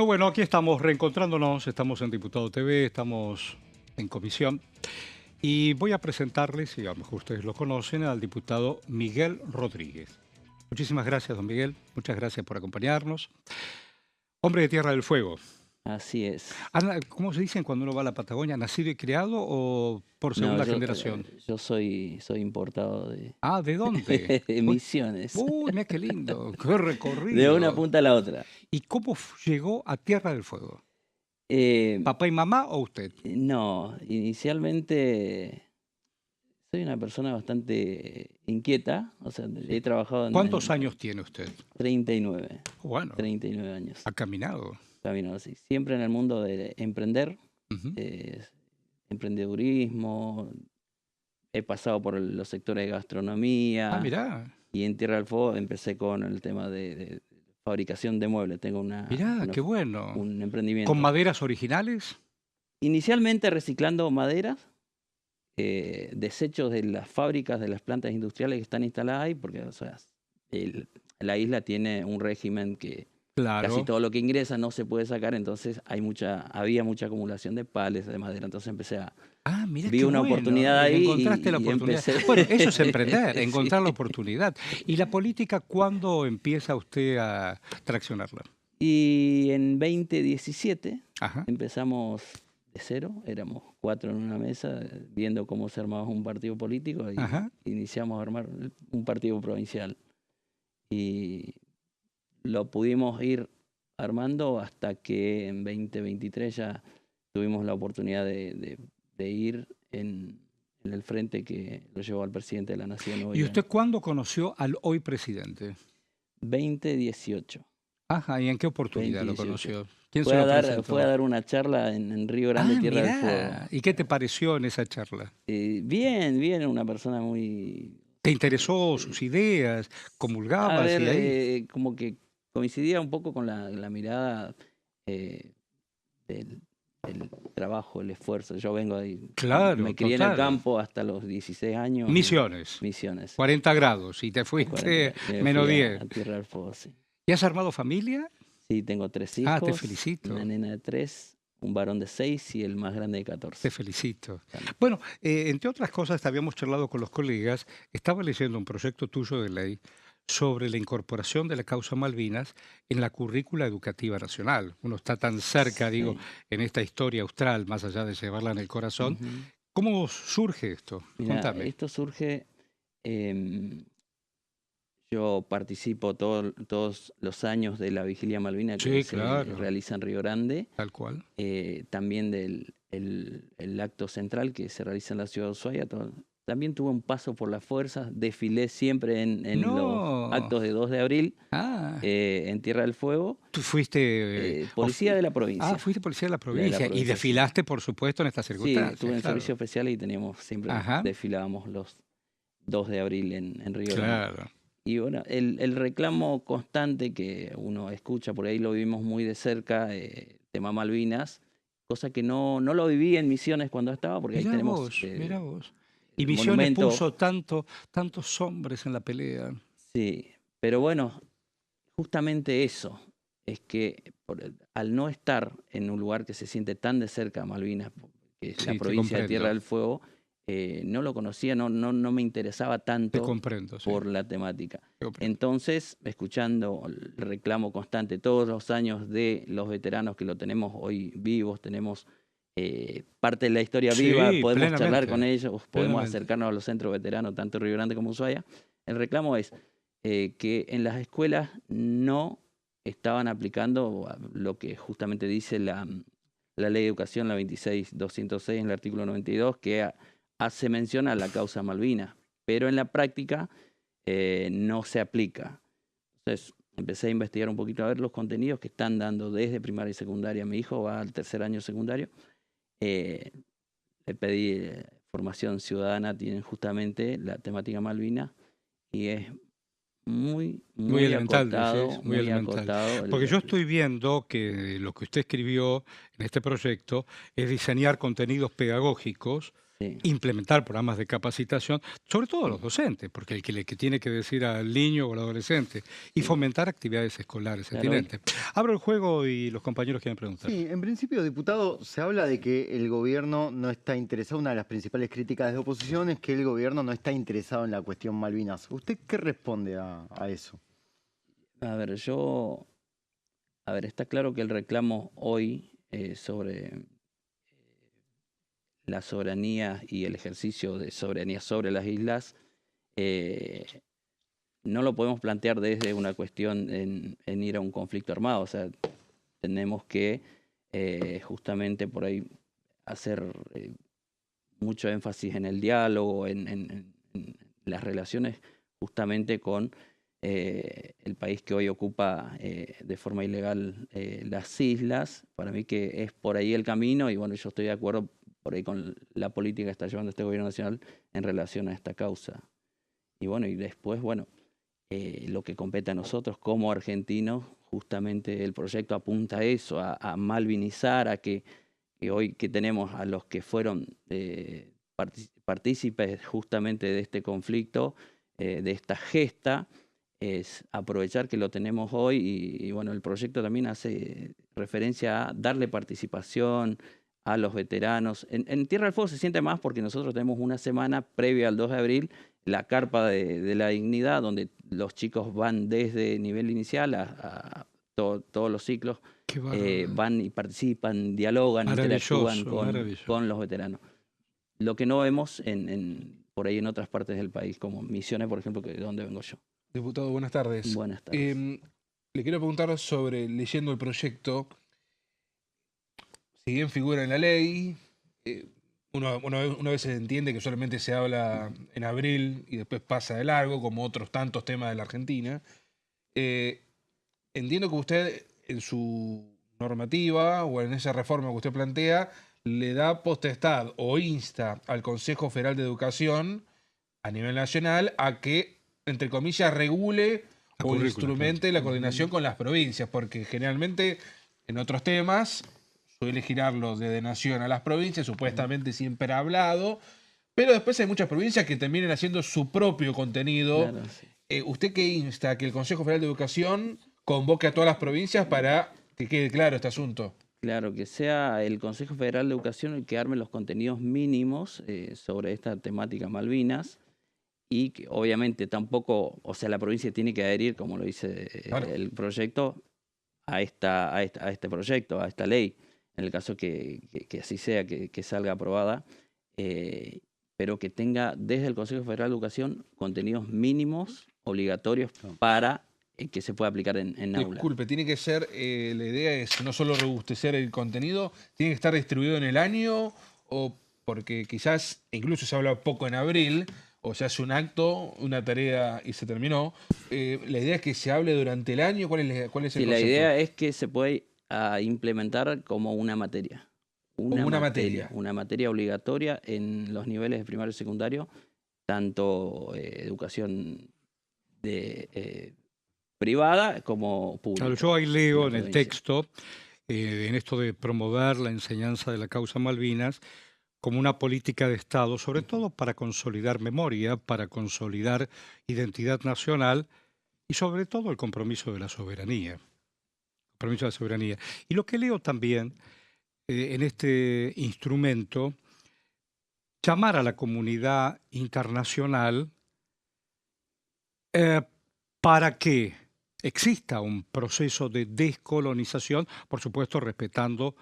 Bueno, aquí estamos reencontrándonos, estamos en Diputado TV, estamos en comisión y voy a presentarles, y a lo mejor ustedes lo conocen, al diputado Miguel Rodríguez. Muchísimas gracias, don Miguel, muchas gracias por acompañarnos. Hombre de Tierra del Fuego. Así es. ¿Cómo se dicen cuando uno va a la Patagonia? ¿Nacido y criado o por segunda generación? Yo soy importado de... Ah, ¿de dónde? Misiones. Uy, mira qué lindo, qué recorrido. De una punta a la otra. ¿Y cómo llegó a Tierra del Fuego? ¿Papá y mamá o usted? No, inicialmente soy una persona bastante inquieta. O sea, he trabajado en... ¿Cuántos años tiene usted? 39. Bueno. 39 años. ¿Ha caminado? Caminado, sí. Siempre en el mundo de emprender. Emprendedurismo, he pasado por los sectores de gastronomía. Ah, mirá. Y en Tierra del Fuego empecé con el tema de fabricación de muebles. Tengo Mirá, qué bueno. Un emprendimiento. ¿Con maderas originales? Inicialmente reciclando maderas, desechos de las fábricas, de las plantas industriales que están instaladas ahí, porque o sea, la isla tiene un régimen que claro, casi todo lo que ingresa no se puede sacar, entonces había mucha acumulación de pales, de madera, entonces empecé a... Ah, mira, vi una oportunidad ahí. Encontraste la oportunidad. Bueno, eso es emprender, encontrar sí. La oportunidad. ¿Y la política cuándo empieza usted a traccionarla? Y en 2017 Ajá. empezamos de cero, éramos 4 en una mesa, viendo cómo se armaba un partido político y Ajá. iniciamos a armar un partido provincial. Y lo pudimos ir armando hasta que en 2023 ya tuvimos la oportunidad de ir en el frente que lo llevó al presidente de la Nación hoy. ¿Y usted cuándo conoció al hoy presidente? 2018. Ajá, ¿y en qué oportunidad 2018. lo conoció? ¿Quién Fue se lo a presentó? dar una charla en Río Grande, Tierra del Fuego. ¿Y qué te pareció en esa charla? Bien, una persona muy... ¿Te interesó sus ideas? ¿Comulgabas? A ver, y ahí... como que coincidía un poco con la mirada del trabajo, el esfuerzo. Yo vengo ahí, Claro, me crié en total. el campo hasta los 16 años. Misiones. 40 grados y te fuiste menos 10. A Tierra del Fuego, sí. ¿Y has armado familia? Sí, tengo 3 hijos. Ah, te felicito. Una nena de 3, un varón de 6 y el más grande de 14. Te felicito. Bueno, entre otras cosas, habíamos charlado con los colegas, estaba leyendo un proyecto tuyo de ley sobre la incorporación de la causa Malvinas en la currícula educativa nacional. Uno está tan cerca, digo, Sí. en esta historia austral, más allá de llevarla en el corazón. Ujú. ¿Cómo surge esto? Mirá, Contame. esto surge, yo participo todos los años de la Vigilia Malvina que Sí, se claro, realiza en Río Grande, tal cual. también del el acto central que se realiza en la ciudad de Ushuaia. También tuve un paso por las fuerzas, desfilé siempre en los No. actos de 2 de abril Ah, en Tierra del Fuego, tú fuiste... policía de la provincia. fuiste policía de la De la provincia y provincia, sí. desfilaste, por supuesto, en estas Sí, circunstancias. estuve en claro. servicio especial y siempre Ajá. desfilábamos los 2 de abril en Río Grande. Claro. Y bueno, el reclamo constante que uno escucha, por ahí lo vivimos muy de cerca, tema Malvinas, cosa que no lo viví en Misiones cuando estaba, porque ahí Mirá tenemos vos, mirá vos. Y el Misiones monumento. puso tantos hombres en la pelea. Sí, pero bueno, justamente eso, es que al no estar en un lugar que se siente tan de cerca a Malvinas, que es Sí, la te provincia de comprendo. Tierra del Fuego, no lo conocía, no me interesaba Te tanto comprendo, sí. por la temática. Te comprendo. Entonces, escuchando el reclamo constante todos los años de los veteranos que lo tenemos hoy vivos, tenemos parte de la historia Sí, viva, podemos charlar plenamente, con ellos, podemos plenamente. acercarnos a los centros veteranos, tanto Río Grande como Ushuaia. El reclamo es que en las escuelas no estaban aplicando lo que justamente dice la ley de educación, la 26.206, en el artículo 92, que hace mención a la causa Malvinas, pero en la práctica no se aplica. Entonces empecé a investigar un poquito, a ver los contenidos que están dando desde primaria y secundaria. Mi hijo va al 3er año secundario. Le pedí formación ciudadana, tienen justamente la temática Malvinas y es muy elemental, acotado, decís, muy elemental. acotado. Porque yo estoy viendo que lo que usted escribió en este proyecto es diseñar contenidos pedagógicos, Sí. implementar programas de capacitación, sobre todo a los docentes, porque el que tiene que decir al niño o al adolescente, y fomentar actividades escolares. Claro. Excelente. Abro el juego y los compañeros quieren preguntar. Sí, en principio, diputado, se habla de que el gobierno no está interesado, una de las principales críticas de oposición es que el gobierno no está interesado en la cuestión Malvinas. ¿Usted qué responde a eso? A ver, está claro que el reclamo hoy sobre la soberanía y el ejercicio de soberanía sobre las islas no lo podemos plantear desde una cuestión en ir a un conflicto armado. O sea, tenemos que justamente por ahí hacer mucho énfasis en el diálogo, en las relaciones justamente con el país que hoy ocupa de forma ilegal las islas. Para mí que es por ahí el camino y bueno, yo estoy de acuerdo por ahí con la política que está llevando este gobierno nacional en relación a esta causa. Y bueno, y después, bueno, lo que compete a nosotros como argentinos, justamente el proyecto apunta a eso, a malvinizar, a que hoy que tenemos a los que fueron partícipes justamente de este conflicto, de esta gesta, es aprovechar que lo tenemos hoy y bueno, el proyecto también hace referencia a darle participación a los veteranos. En Tierra del Fuego se siente más porque nosotros tenemos una semana previa al 2 de abril, la carpa de la dignidad, donde los chicos van desde nivel inicial a todos los ciclos, van y participan, dialogan, interactúan con los veteranos. Lo que no vemos por ahí en otras partes del país, como Misiones, por ejemplo, que de donde vengo yo. Diputado, buenas tardes. Buenas tardes. Le quiero preguntar sobre, leyendo el proyecto, si bien figura en la ley, una vez se entiende que solamente se habla en abril y después pasa de largo, como otros tantos temas de la Argentina. Entiendo que usted en su normativa o en esa reforma que usted plantea le da potestad o insta al Consejo Federal de Educación a nivel nacional a que, entre comillas, regule o instrumente la coordinación con las provincias, porque generalmente en otros temas suele girarlo desde nación a las provincias, supuestamente siempre ha hablado, pero después hay muchas provincias que terminan haciendo su propio contenido. Claro, sí. ¿Usted qué insta? ¿Que el Consejo Federal de Educación convoque a todas las provincias para que quede claro este asunto? Claro, que sea el Consejo Federal de Educación el que arme los contenidos mínimos sobre esta temática Malvinas y que obviamente tampoco, o sea, la provincia tiene que adherir, como lo dice Claro. el proyecto, a este proyecto, a esta ley, en el caso que así sea, que salga aprobada, pero que tenga desde el Consejo Federal de Educación contenidos mínimos obligatorios para que se pueda aplicar en aula. Disculpe, tiene que ser, la idea es no solo robustecer el contenido, tiene que estar distribuido en el año, o porque quizás, incluso se habla poco en abril, o se hace un acto, una tarea y se terminó. La idea es que se hable durante el año. ¿Cuál es el concepto? Sí, la idea es que se puede implementar como una materia. Como una materia. Una materia obligatoria en los niveles de primario y secundario, tanto educación privada como pública. Claro, yo ahí leo en la el provincia. texto, en esto de promover la enseñanza de la causa Malvinas, como una política de Estado, sobre todo para consolidar memoria, para consolidar identidad nacional y sobre todo el compromiso de la soberanía. Compromiso de la soberanía. Y lo que leo también en este instrumento, llamar a la comunidad internacional para que exista un proceso de descolonización, por supuesto respetando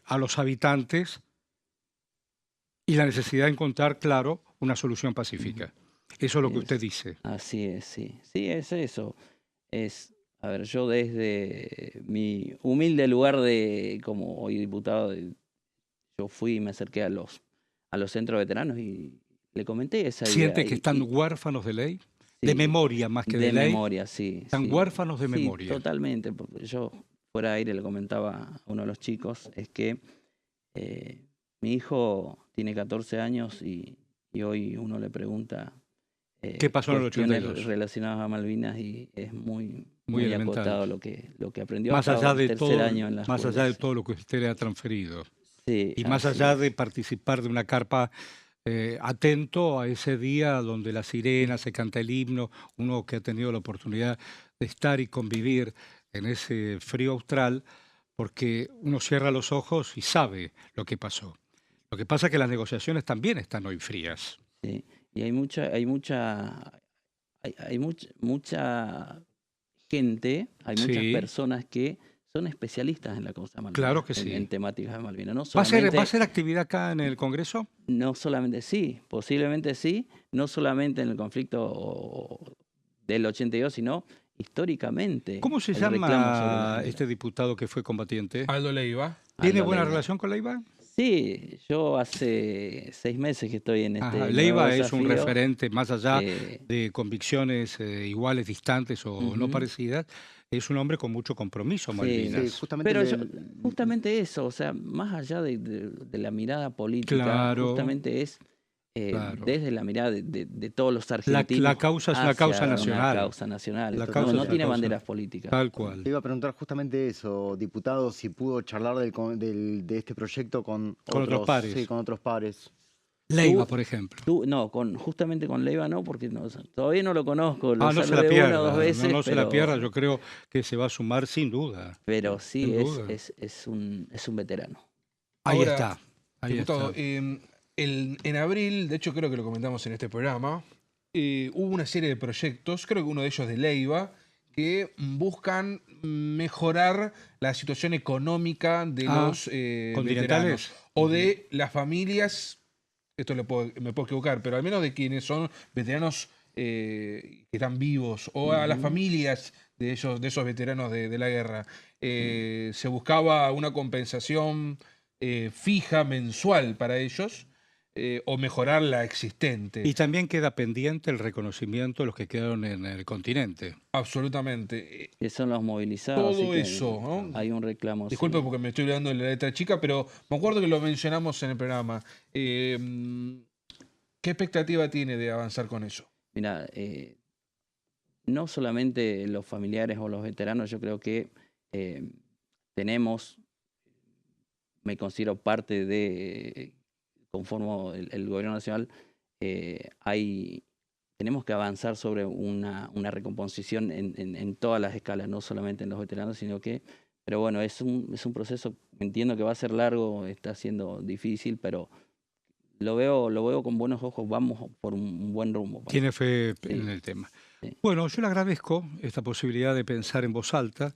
a los habitantes y la necesidad de encontrar, claro, una solución pacífica. Eso es lo que usted dice. Así es, sí. Sí, es eso. A ver, yo desde mi humilde lugar como hoy diputado, yo fui y me acerqué a los centros veteranos y le comenté esa idea. ¿Siente que están huérfanos de ley? Sí, de memoria más que de ley. De memoria, sí. Están huérfanos de memoria. Sí, totalmente. Porque yo fuera de aire le comentaba a uno de los chicos, es que mi hijo tiene 14 años y hoy uno le pregunta ¿qué pasó en el cuestiones 82? Relacionadas a Malvinas y es muy elemental. acotado lo que aprendió Más hasta allá de tercer todo, año en la más escuela, allá de sí. todo lo que usted le ha transferido. Sí, Y más así allá es. de participar de una carpa atento a ese día donde la sirena, se canta el himno, uno que ha tenido la oportunidad de estar y convivir en ese frío austral, porque uno cierra los ojos y sabe lo que pasó. Lo que pasa es que las negociaciones también están hoy frías. Sí. Y hay mucha gente, hay muchas Sí. personas que son especialistas en la causa Malvinas. Claro que sí. En temáticas de Malvinas. No ¿Va a solamente, ser actividad acá en el Congreso? no solamente sí, posiblemente sí, no solamente en el conflicto del 82, sino históricamente. ¿Cómo se el reclamo sobre llama Malvinas. este diputado que fue combatiente? Aldo Leiva. ¿Tiene Aldo buena Leiva. relación con Leiva? Sí, yo hace 6 meses que estoy en este Ajá, nuevo Leiva es un desafío. referente, más allá Eh, de convicciones iguales, distantes o no Ujú. parecidas, es un hombre con mucho compromiso, Malvinas. Sí, justamente Pero justamente eso, o sea, más allá de la mirada política, Claro, justamente es claro. desde la mirada de todos los argentinos. La causa es una causa hacia nacional. Una causa nacional. La Entonces, causa no es una tiene causa banderas políticas. Tal cual. Le iba a preguntar justamente eso, diputado, si pudo charlar de este proyecto con otros pares. Sí, con otros pares. Leiva, por ejemplo. No, justamente con Leiva no, porque todavía no lo conozco. Lo No se la saludé pierda, una o dos veces, no se la pero- pierda, yo creo que se va a sumar sin duda. Pero sí, Sin duda. es un veterano. Ahí Ahora, está. Ahí Diputado, está. en abril, de hecho creo que lo comentamos en este programa, hubo una serie de proyectos, creo que uno de ellos de Leiva, que buscan mejorar la situación económica de los ¿continentales? veteranos o de las familias, esto me puedo equivocar, pero al menos de quienes son veteranos que están vivos o a las familias de esos veteranos de la guerra. Se buscaba una compensación fija, mensual para ellos, o mejorar la existente. Y también queda pendiente el reconocimiento de los que quedaron en el continente. Absolutamente. Que son los movilizados. Todo así que eso, ¿no? Hay un reclamo. Disculpe sí. porque me estoy olvidando de la letra chica, pero me acuerdo que lo mencionamos en el programa. ¿Qué expectativa tiene de avanzar con eso? Mira, no solamente los familiares o los veteranos, yo creo que me considero parte de, conformo el gobierno nacional, tenemos que avanzar sobre una recomposición en todas las escalas, no solamente en los veteranos, sino que Pero bueno, es un proceso, entiendo que va a ser largo, está siendo difícil, pero lo veo con buenos ojos, vamos por un buen rumbo. Tiene fe Sí. en el tema. Sí. Bueno, yo le agradezco esta posibilidad de pensar en voz alta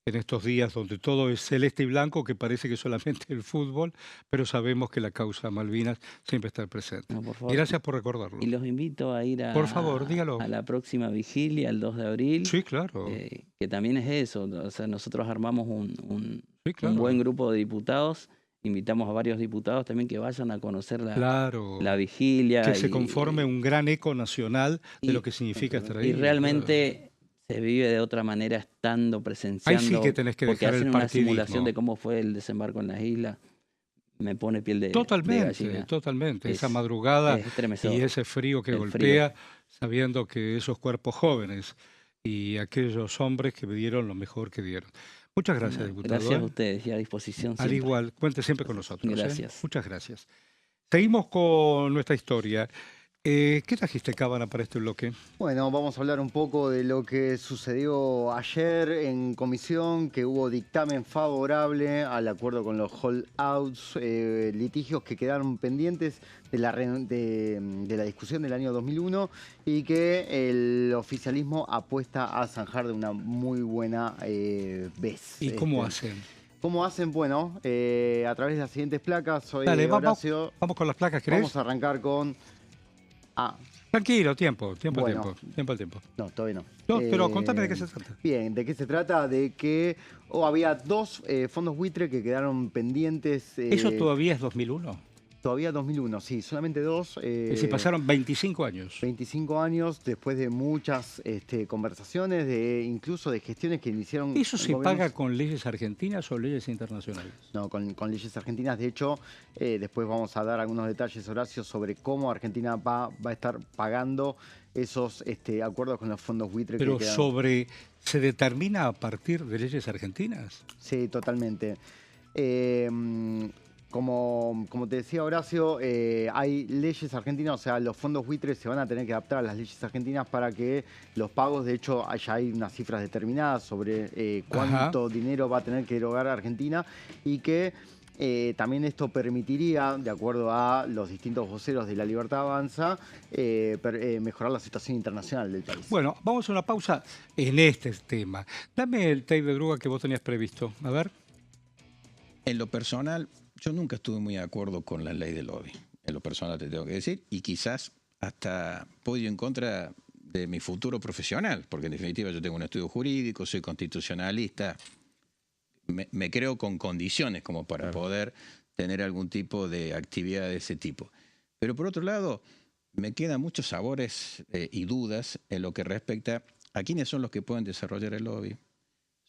en estos días donde todo es celeste y blanco, que parece que solamente el fútbol, pero sabemos que la causa Malvinas siempre está presente. No, por Y favor. gracias por recordarlo. Y los invito a ir Por favor, dígalo. a la próxima vigilia, el 2 de abril. Sí, claro. Que también es eso. O sea, nosotros armamos un claro. buen grupo de diputados. Invitamos a varios diputados también que vayan a conocer Claro. la vigilia. Que se conforme un gran eco nacional de lo que significa estar ahí. Y realmente se vive de otra manera estando presenciando. Ahí sí que tenés que porque dejar hacen el una partidismo. simulación de cómo fue el desembarco en las islas. Me pone piel de Totalmente, gallina. totalmente. Es- Esa madrugada es estremecedor. y ese frío que El golpea, sabiendo que esos cuerpos jóvenes y aquellos hombres que dieron lo mejor que dieron. Muchas gracias, No, diputado. gracias a ustedes y a disposición Al siempre. igual, cuente siempre con nosotros. Gracias. Muchas gracias. Seguimos con nuestra historia. ¿Qué trajiste, Cábana, para este bloque? Bueno, vamos a hablar un poco de lo que sucedió ayer en comisión, que hubo dictamen favorable al acuerdo con los holdouts, litigios que quedaron pendientes de la discusión del año 2001 y que el oficialismo apuesta a zanjar de una muy buena vez. ¿Y cómo hacen? ¿Cómo hacen? Bueno, a través de las siguientes placas. Soy Dale, Horacio. vamos con las placas, ¿querés? Vamos a arrancar con... Tranquilo, tiempo Bueno. al tiempo. No, todavía no. No, pero contame de qué se trata. Bien, ¿de qué se trata? De que había dos fondos buitre que quedaron pendientes. ¿Eso todavía es 2001? Todavía 2001, sí, solamente dos. Es decir, pasaron 25 años. 25 años después de muchas conversaciones, incluso de gestiones que iniciaron. ¿Eso se gobiernos. paga con leyes argentinas o leyes internacionales? No, con leyes argentinas. De hecho, después vamos a dar algunos detalles, Horacio, sobre cómo Argentina va a estar pagando esos acuerdos con los fondos buitre. Pero que quedaron. ¿se determina a partir de leyes argentinas? Sí, totalmente. Como te decía Horacio, hay leyes argentinas, o sea, los fondos buitres se van a tener que adaptar a las leyes argentinas para que los pagos, de hecho, ya hay unas cifras determinadas sobre cuánto dinero va a tener que erogar Argentina y que también esto permitiría, de acuerdo a los distintos voceros de La Libertad Avanza, mejorar la situación internacional del país. Bueno, vamos a una pausa en este tema. Dame el tape de Druga que vos tenías previsto. A ver. En lo personal, yo nunca estuve muy de acuerdo con la ley del lobby. En lo personal te tengo que decir. Y quizás hasta puedo ir en contra de mi futuro profesional, porque en definitiva yo tengo un estudio jurídico, soy constitucionalista. Me creo con condiciones como para poder tener algún tipo de actividad de ese tipo. Pero por otro lado, me quedan muchos sabores y dudas en lo que respecta a quiénes son los que pueden desarrollar el lobby.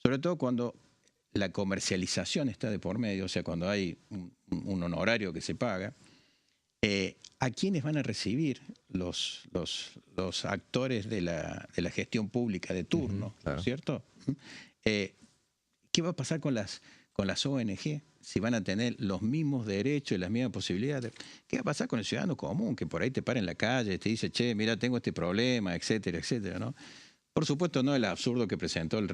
Sobre todo cuando la comercialización está de por medio, o sea, cuando hay un honorario que se paga, ¿a quiénes van a recibir los actores de la gestión pública de turno? Claro. ¿Cierto? ¿Qué va a pasar con las ONG? Si van a tener los mismos derechos y las mismas posibilidades. ¿Qué va a pasar con el ciudadano común que por ahí te para en la calle, te dice, che, mira, tengo este problema, etcétera, etcétera, ¿no? Por supuesto, no el absurdo que presentó el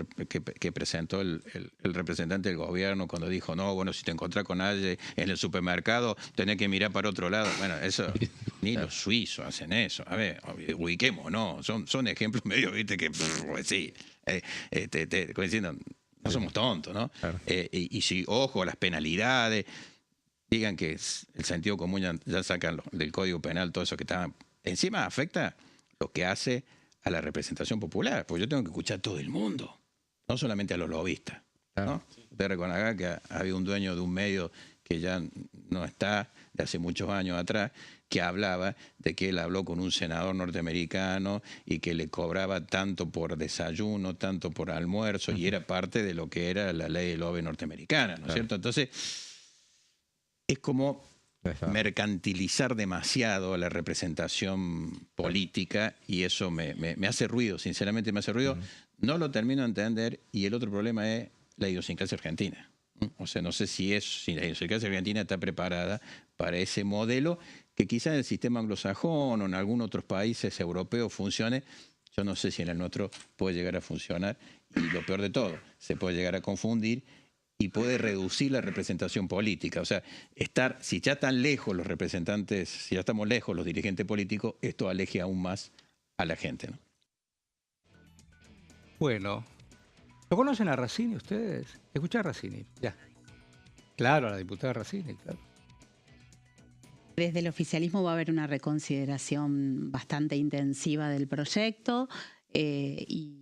representante del gobierno cuando dijo, no, bueno, si te encontrás con alguien en el supermercado, tenés que mirar para otro lado. Bueno, eso, ni los suizos hacen eso. A ver, ubiquemos, ¿no? Son ejemplos medio, viste, que, pues sí, como diciendo, no somos tontos, ¿no? Claro. Y si, ojo, las penalidades, digan que el sentido común ya sacan del Código Penal todo eso que está. Encima afecta lo que hace a la representación popular, porque yo tengo que escuchar a todo el mundo, no solamente a los lobistas. Claro. ¿No? Usted recordará que había un dueño de un medio que ya no está, de hace muchos años atrás, que hablaba de que él habló con un senador norteamericano y que le cobraba tanto por desayuno, tanto por almuerzo, y era parte de lo que era la ley del lobby norteamericana, ¿no es cierto? Entonces, es como mercantilizar demasiado la representación política y eso me hace ruido, sinceramente me hace ruido. No lo termino de entender y el otro problema es la idiosincrasia argentina. O sea, no sé si la idiosincrasia argentina está preparada para ese modelo que quizás en el sistema anglosajón o en algunos otros países europeos funcione. Yo no sé si en el nuestro puede llegar a funcionar y lo peor de todo, se puede llegar a confundir y puede reducir la representación política. O sea, si ya están lejos los representantes, si ya estamos lejos los dirigentes políticos, esto aleje aún más a la gente, ¿no? Bueno, ¿lo conocen a Razzini ustedes? Escuché a Razzini, ya. Claro, a la diputada Razzini, claro. Desde el oficialismo va a haber una reconsideración bastante intensiva del proyecto y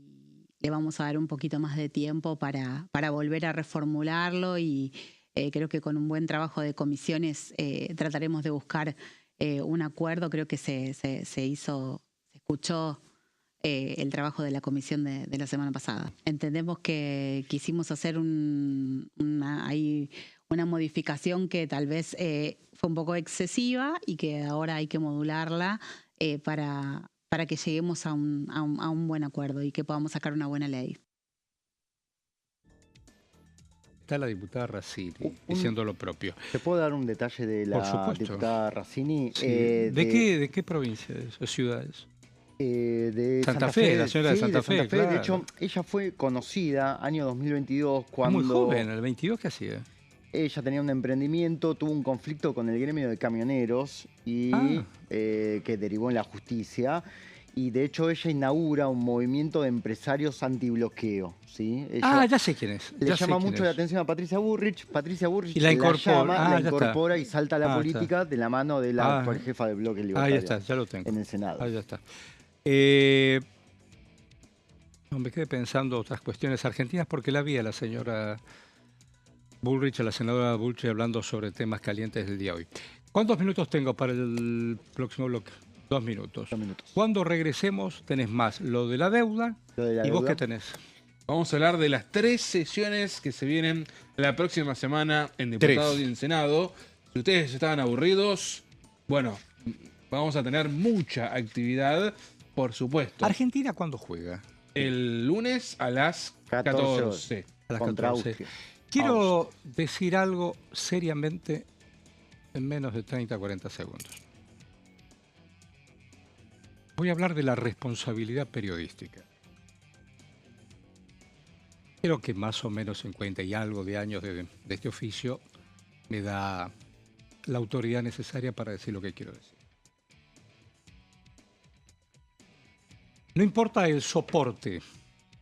le vamos a dar un poquito más de tiempo para volver a reformularlo y creo que con un buen trabajo de comisiones trataremos de buscar un acuerdo. Creo que se escuchó el trabajo de la comisión de la semana pasada. Entendemos que quisimos hacer una modificación que tal vez fue un poco excesiva y que ahora hay que modularla para que lleguemos a un buen acuerdo y que podamos sacar una buena ley. Está la diputada Razzini diciendo lo propio. ¿Te puedo dar un detalle de la diputada Razzini? Sí. ¿De qué provincia o ciudades? De Santa Fe, la señora de Santa Fe, claro. De hecho, ella fue conocida año 2022 cuando... Muy joven, ¿el 22 qué hacía? Ella tenía un emprendimiento, tuvo un conflicto con el gremio de camioneros y que derivó en la justicia. Y de hecho ella inaugura un movimiento de empresarios antibloqueo. ¿Sí? Ella ya sé quién es. Le llama mucho la atención a Patricia Burrich. Patricia Burrich y la incorpora y salta a la política de la mano de la actual jefa del bloque libertario. Ahí está, ya lo tengo. En el Senado. Ahí ya está. Me quedé pensando otras cuestiones argentinas porque la vi a la señora Bullrich, a la senadora Bullrich, hablando sobre temas calientes del día de hoy. ¿Cuántos minutos tengo para el próximo bloque? 2 minutos. 2 minutos. Cuando regresemos tenés más lo de la deuda. ¿Y vos qué tenés? Vamos a hablar de las 3 sesiones que se vienen la próxima semana en Diputados y en Senado. Si ustedes estaban aburridos, bueno, vamos a tener mucha actividad, por supuesto. ¿Argentina cuándo juega? El lunes a las 14. A las 14. Quiero decir algo seriamente en menos de 30-40 segundos. Voy a hablar de la responsabilidad periodística. Creo que más o menos 50 y algo de años de este oficio me da la autoridad necesaria para decir lo que quiero decir. No importa el soporte,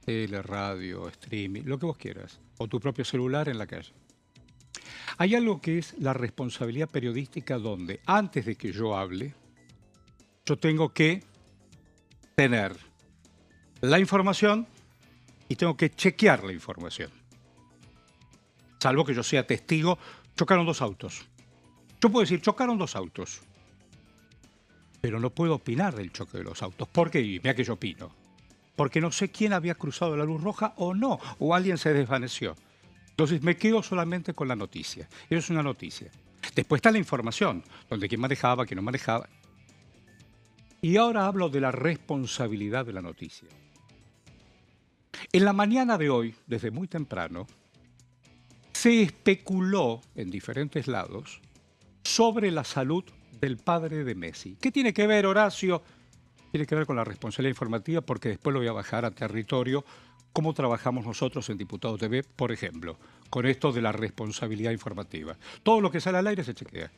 tele, radio, streaming, lo que vos quieras, o tu propio celular en la calle. Hay algo que es la responsabilidad periodística donde, antes de que yo hable, yo tengo que tener la información y tengo que chequear la información. Salvo que yo sea testigo, chocaron 2 autos. Yo puedo decir, chocaron 2 autos. Pero no puedo opinar del choque de los autos. ¿Por qué? Y mira que yo opino. Porque no sé quién había cruzado la luz roja o no, o alguien se desvaneció. Entonces me quedo solamente con la noticia. Eso es una noticia. Después está la información, donde quién manejaba, quién no manejaba. Y ahora hablo de la responsabilidad de la noticia. En la mañana de hoy, desde muy temprano, se especuló en diferentes lados sobre la salud del padre de Messi. ¿Qué tiene que ver, Horacio? Tiene que ver con la responsabilidad informativa, porque después lo voy a bajar a territorio, cómo trabajamos nosotros en Diputado TV, por ejemplo, con esto de la responsabilidad informativa. Todo lo que sale al aire se chequea.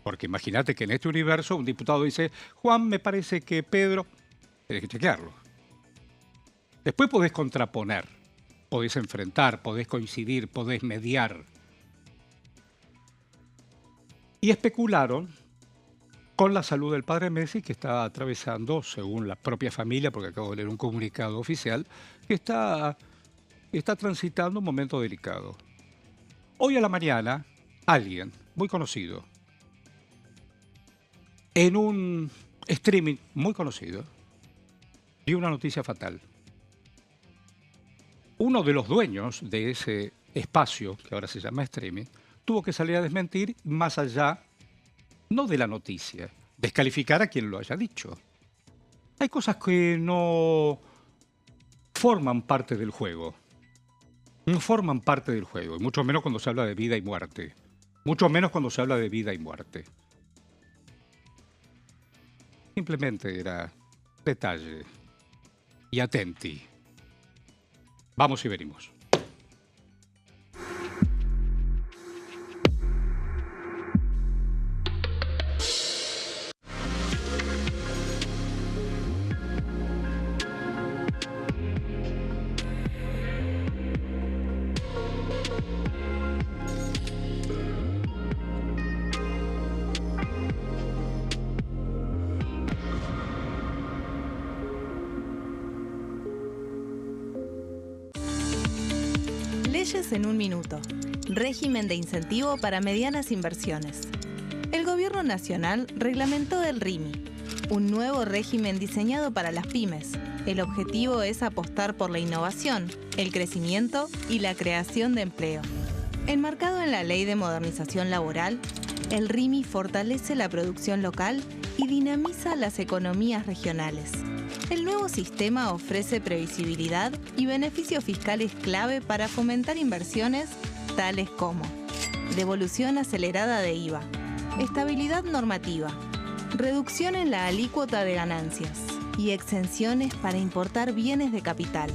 Porque imagínate que en este universo un diputado dice, Juan, me parece que Pedro, tenés que chequearlo. Después podés contraponer, podés enfrentar, podés coincidir, podés mediar. Y especularon con la salud del padre Messi, que está atravesando, según la propia familia, porque acabo de leer un comunicado oficial, que está transitando un momento delicado. Hoy a la mañana, alguien muy conocido, en un streaming muy conocido, dio una noticia fatal. Uno de los dueños de ese espacio, que ahora se llama streaming, tuvo que salir a desmentir más allá, no de la noticia, descalificar a quien lo haya dicho. Hay cosas que no forman parte del juego. No forman parte del juego, y mucho menos cuando se habla de vida y muerte. Mucho menos cuando se habla de vida y muerte. Simplemente era detalle y atenti. Vamos y venimos. Leyes en un minuto. Régimen de incentivo para medianas inversiones. El Gobierno Nacional reglamentó el RIMI, un nuevo régimen diseñado para las pymes. El objetivo es apostar por la innovación, el crecimiento y la creación de empleo. Enmarcado en la Ley de Modernización Laboral, el RIMI fortalece la producción local y dinamiza las economías regionales. El nuevo sistema ofrece previsibilidad y beneficios fiscales clave para fomentar inversiones tales como devolución acelerada de IVA, estabilidad normativa, reducción en la alícuota de ganancias y exenciones para importar bienes de capital.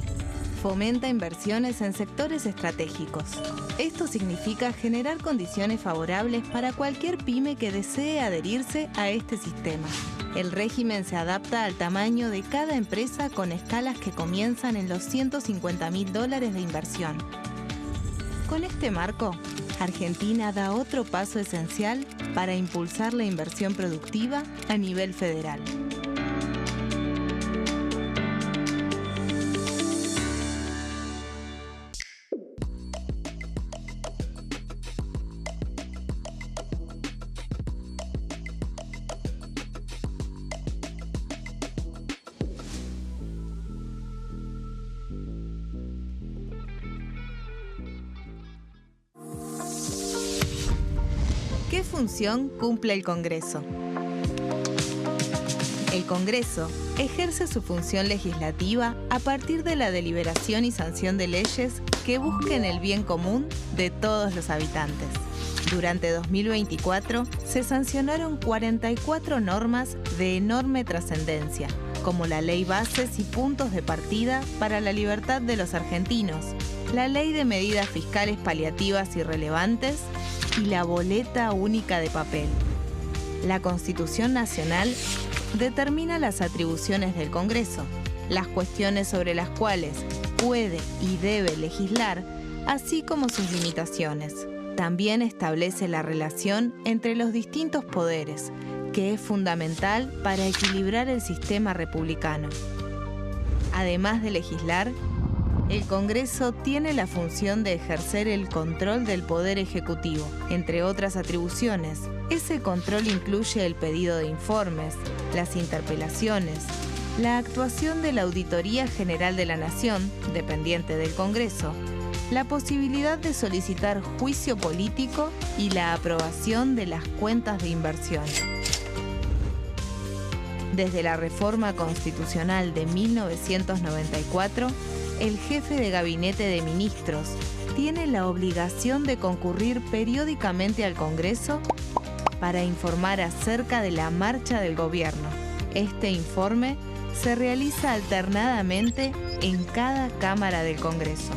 Fomenta inversiones en sectores estratégicos. Esto significa generar condiciones favorables para cualquier pyme que desee adherirse a este sistema. El régimen se adapta al tamaño de cada empresa con escalas que comienzan en los $150.000 de inversión. Con este marco, Argentina da otro paso esencial para impulsar la inversión productiva a nivel federal. ¿Qué función cumple el Congreso? El Congreso ejerce su función legislativa a partir de la deliberación y sanción de leyes que busquen el bien común de todos los habitantes. Durante 2024 se sancionaron 44 normas de enorme trascendencia, como la Ley Bases y Puntos de Partida para la Libertad de los Argentinos, la Ley de Medidas Fiscales Paliativas y Relevantes y la Boleta Única de Papel. La Constitución Nacional determina las atribuciones del Congreso, las cuestiones sobre las cuales puede y debe legislar, así como sus limitaciones. También establece la relación entre los distintos poderes, que es fundamental para equilibrar el sistema republicano. Además de legislar, el Congreso tiene la función de ejercer el control del Poder Ejecutivo. Entre otras atribuciones, ese control incluye el pedido de informes, las interpelaciones, la actuación de la Auditoría General de la Nación, dependiente del Congreso, la posibilidad de solicitar juicio político y la aprobación de las cuentas de inversión. Desde la reforma constitucional de 1994, el jefe de gabinete de ministros tiene la obligación de concurrir periódicamente al Congreso para informar acerca de la marcha del gobierno. Este informe se realiza alternadamente en cada Cámara del Congreso.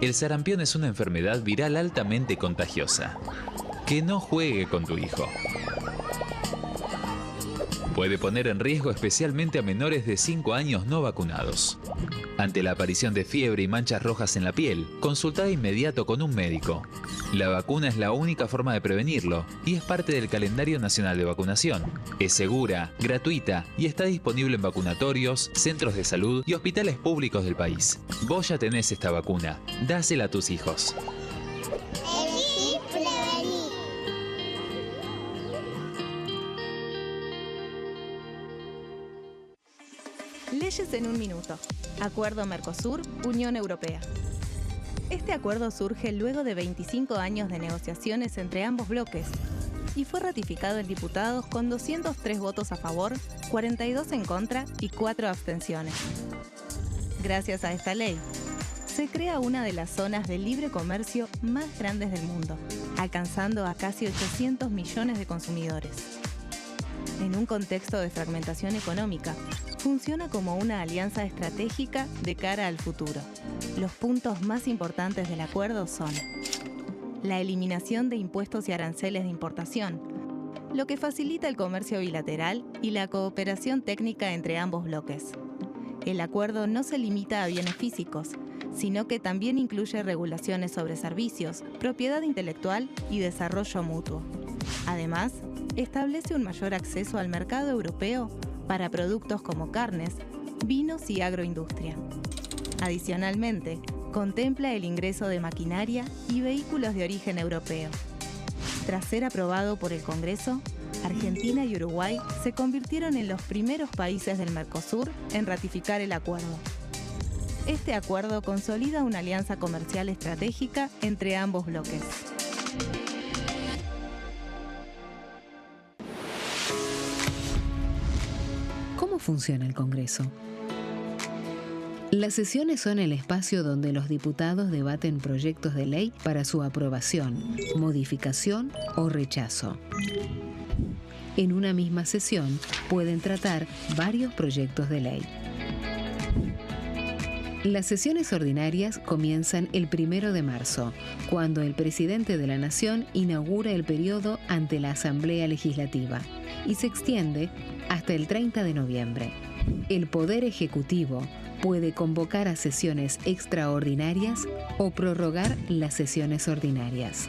El sarampión es una enfermedad viral altamente contagiosa. Que no juegue con tu hijo. Puede poner en riesgo especialmente a menores de 5 años no vacunados. Ante la aparición de fiebre y manchas rojas en la piel, consulta de inmediato con un médico. La vacuna es la única forma de prevenirlo y es parte del calendario nacional de vacunación. Es segura, gratuita y está disponible en vacunatorios, centros de salud y hospitales públicos del país. Vos ya tenés esta vacuna, dásela a tus hijos. Leyes en un minuto. Acuerdo Mercosur-Unión Europea. Este acuerdo surge luego de 25 años de negociaciones entre ambos bloques y fue ratificado en diputados con 203 votos a favor, 42 en contra y 4 abstenciones. Gracias a esta ley, se crea una de las zonas de libre comercio más grandes del mundo, alcanzando a casi 800 millones de consumidores. En un contexto de fragmentación económica, funciona como una alianza estratégica de cara al futuro. Los puntos más importantes del acuerdo son la eliminación de impuestos y aranceles de importación, lo que facilita el comercio bilateral y la cooperación técnica entre ambos bloques. El acuerdo no se limita a bienes físicos, sino que también incluye regulaciones sobre servicios, propiedad intelectual y desarrollo mutuo. Además, establece un mayor acceso al mercado europeo para productos como carnes, vinos y agroindustria. Adicionalmente, contempla el ingreso de maquinaria y vehículos de origen europeo. Tras ser aprobado por el Congreso, Argentina y Uruguay se convirtieron en los primeros países del Mercosur en ratificar el acuerdo. Este acuerdo consolida una alianza comercial estratégica entre ambos bloques. ¿Cómo funciona el Congreso? Las sesiones son el espacio donde los diputados debaten proyectos de ley para su aprobación, modificación o rechazo. En una misma sesión pueden tratar varios proyectos de ley. Las sesiones ordinarias comienzan el 1 de marzo, cuando el presidente de la Nación inaugura el periodo ante la Asamblea Legislativa y se extiende hasta el 30 de noviembre. El Poder Ejecutivo puede convocar a sesiones extraordinarias o prorrogar las sesiones ordinarias.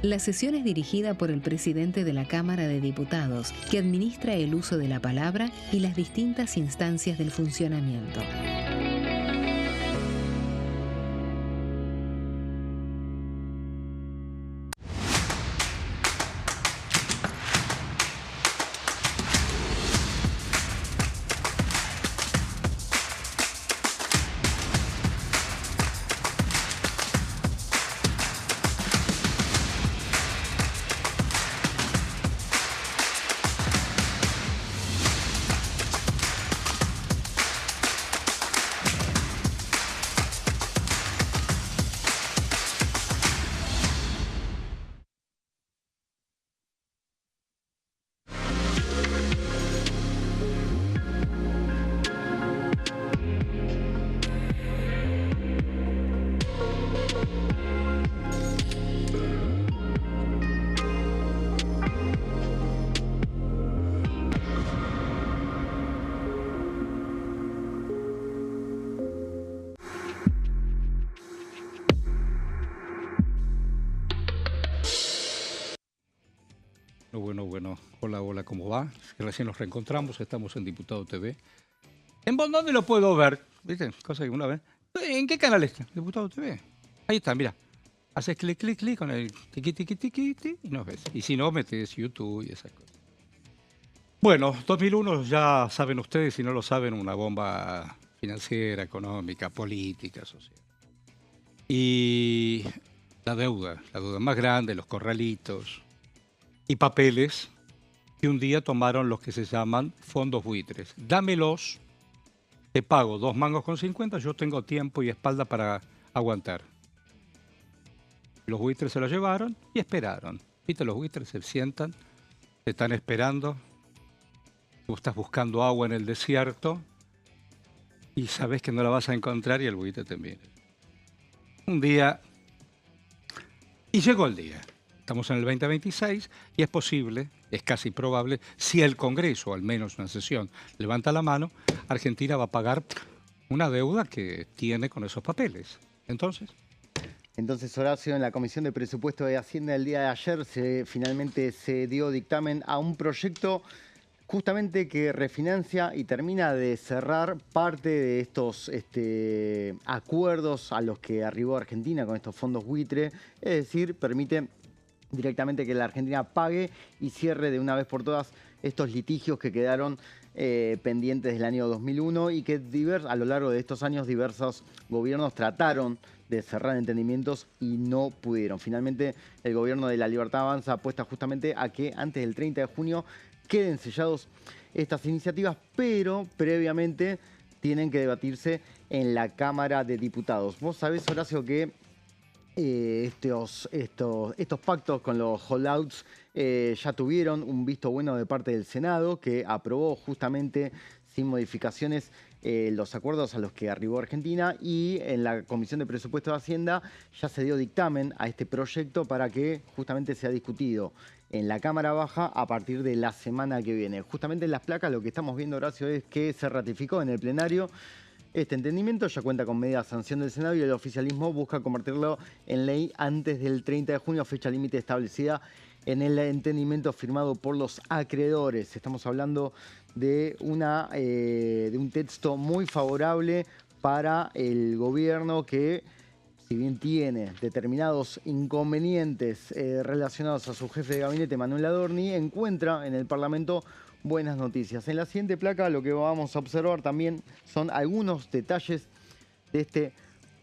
La sesión es dirigida por el presidente de la Cámara de Diputados, que administra el uso de la palabra y las distintas instancias del funcionamiento. Bueno, hola, ¿cómo va? Recién nos reencontramos, estamos en Diputado TV. ¿En dónde lo puedo ver? ¿Viste? Cosa que una vez. ¿En qué canal está? Diputado TV. Ahí está, mira. Haces clic con el tiqui y nos ves. Y si no, metes YouTube y esas cosas. Bueno, 2001 ya saben ustedes, si no lo saben, una bomba financiera, económica, política, social. Y la deuda más grande, los corralitos y papeles que un día tomaron los que se llaman fondos buitres. Dámelos, te pago 2,50 mangos, yo tengo tiempo y espalda para aguantar. Los buitres se lo llevaron y esperaron. ¿Viste? Los buitres se sientan, te están esperando. Tú estás buscando agua en el desierto y sabes que no la vas a encontrar y el buitre te mira. Un día, y llegó el día. Estamos en el 2026 y es posible, es casi probable, si el Congreso, o al menos una sesión, levanta la mano, Argentina va a pagar una deuda que tiene con esos papeles. Entonces, Horacio, en la Comisión de Presupuesto de Hacienda el día de ayer finalmente se dio dictamen a un proyecto justamente que refinancia y termina de cerrar parte de estos acuerdos a los que arribó Argentina con estos fondos buitre, es decir, permite directamente que la Argentina pague y cierre de una vez por todas estos litigios que quedaron pendientes del año 2001 y que a lo largo de estos años diversos gobiernos trataron de cerrar entendimientos y no pudieron. Finalmente, el gobierno de La Libertad Avanza apuesta justamente a que antes del 30 de junio queden sellados estas iniciativas, pero previamente tienen que debatirse en la Cámara de Diputados. Vos sabés, Horacio, que estos pactos con los holdouts ya tuvieron un visto bueno de parte del Senado, que aprobó justamente sin modificaciones los acuerdos a los que arribó Argentina, y en la Comisión de Presupuesto de Hacienda ya se dio dictamen a este proyecto para que justamente sea discutido en la Cámara Baja a partir de la semana que viene. Justamente en las placas lo que estamos viendo, Horacio, es que se ratificó en el plenario este entendimiento, ya cuenta con media sanción del Senado y el oficialismo busca convertirlo en ley antes del 30 de junio, fecha límite establecida en el entendimiento firmado por los acreedores. Estamos hablando de un texto muy favorable para el gobierno que, si bien tiene determinados inconvenientes relacionados a su jefe de gabinete, Manuel Adorni, encuentra en el Parlamento buenas noticias. En la siguiente placa lo que vamos a observar también son algunos detalles de este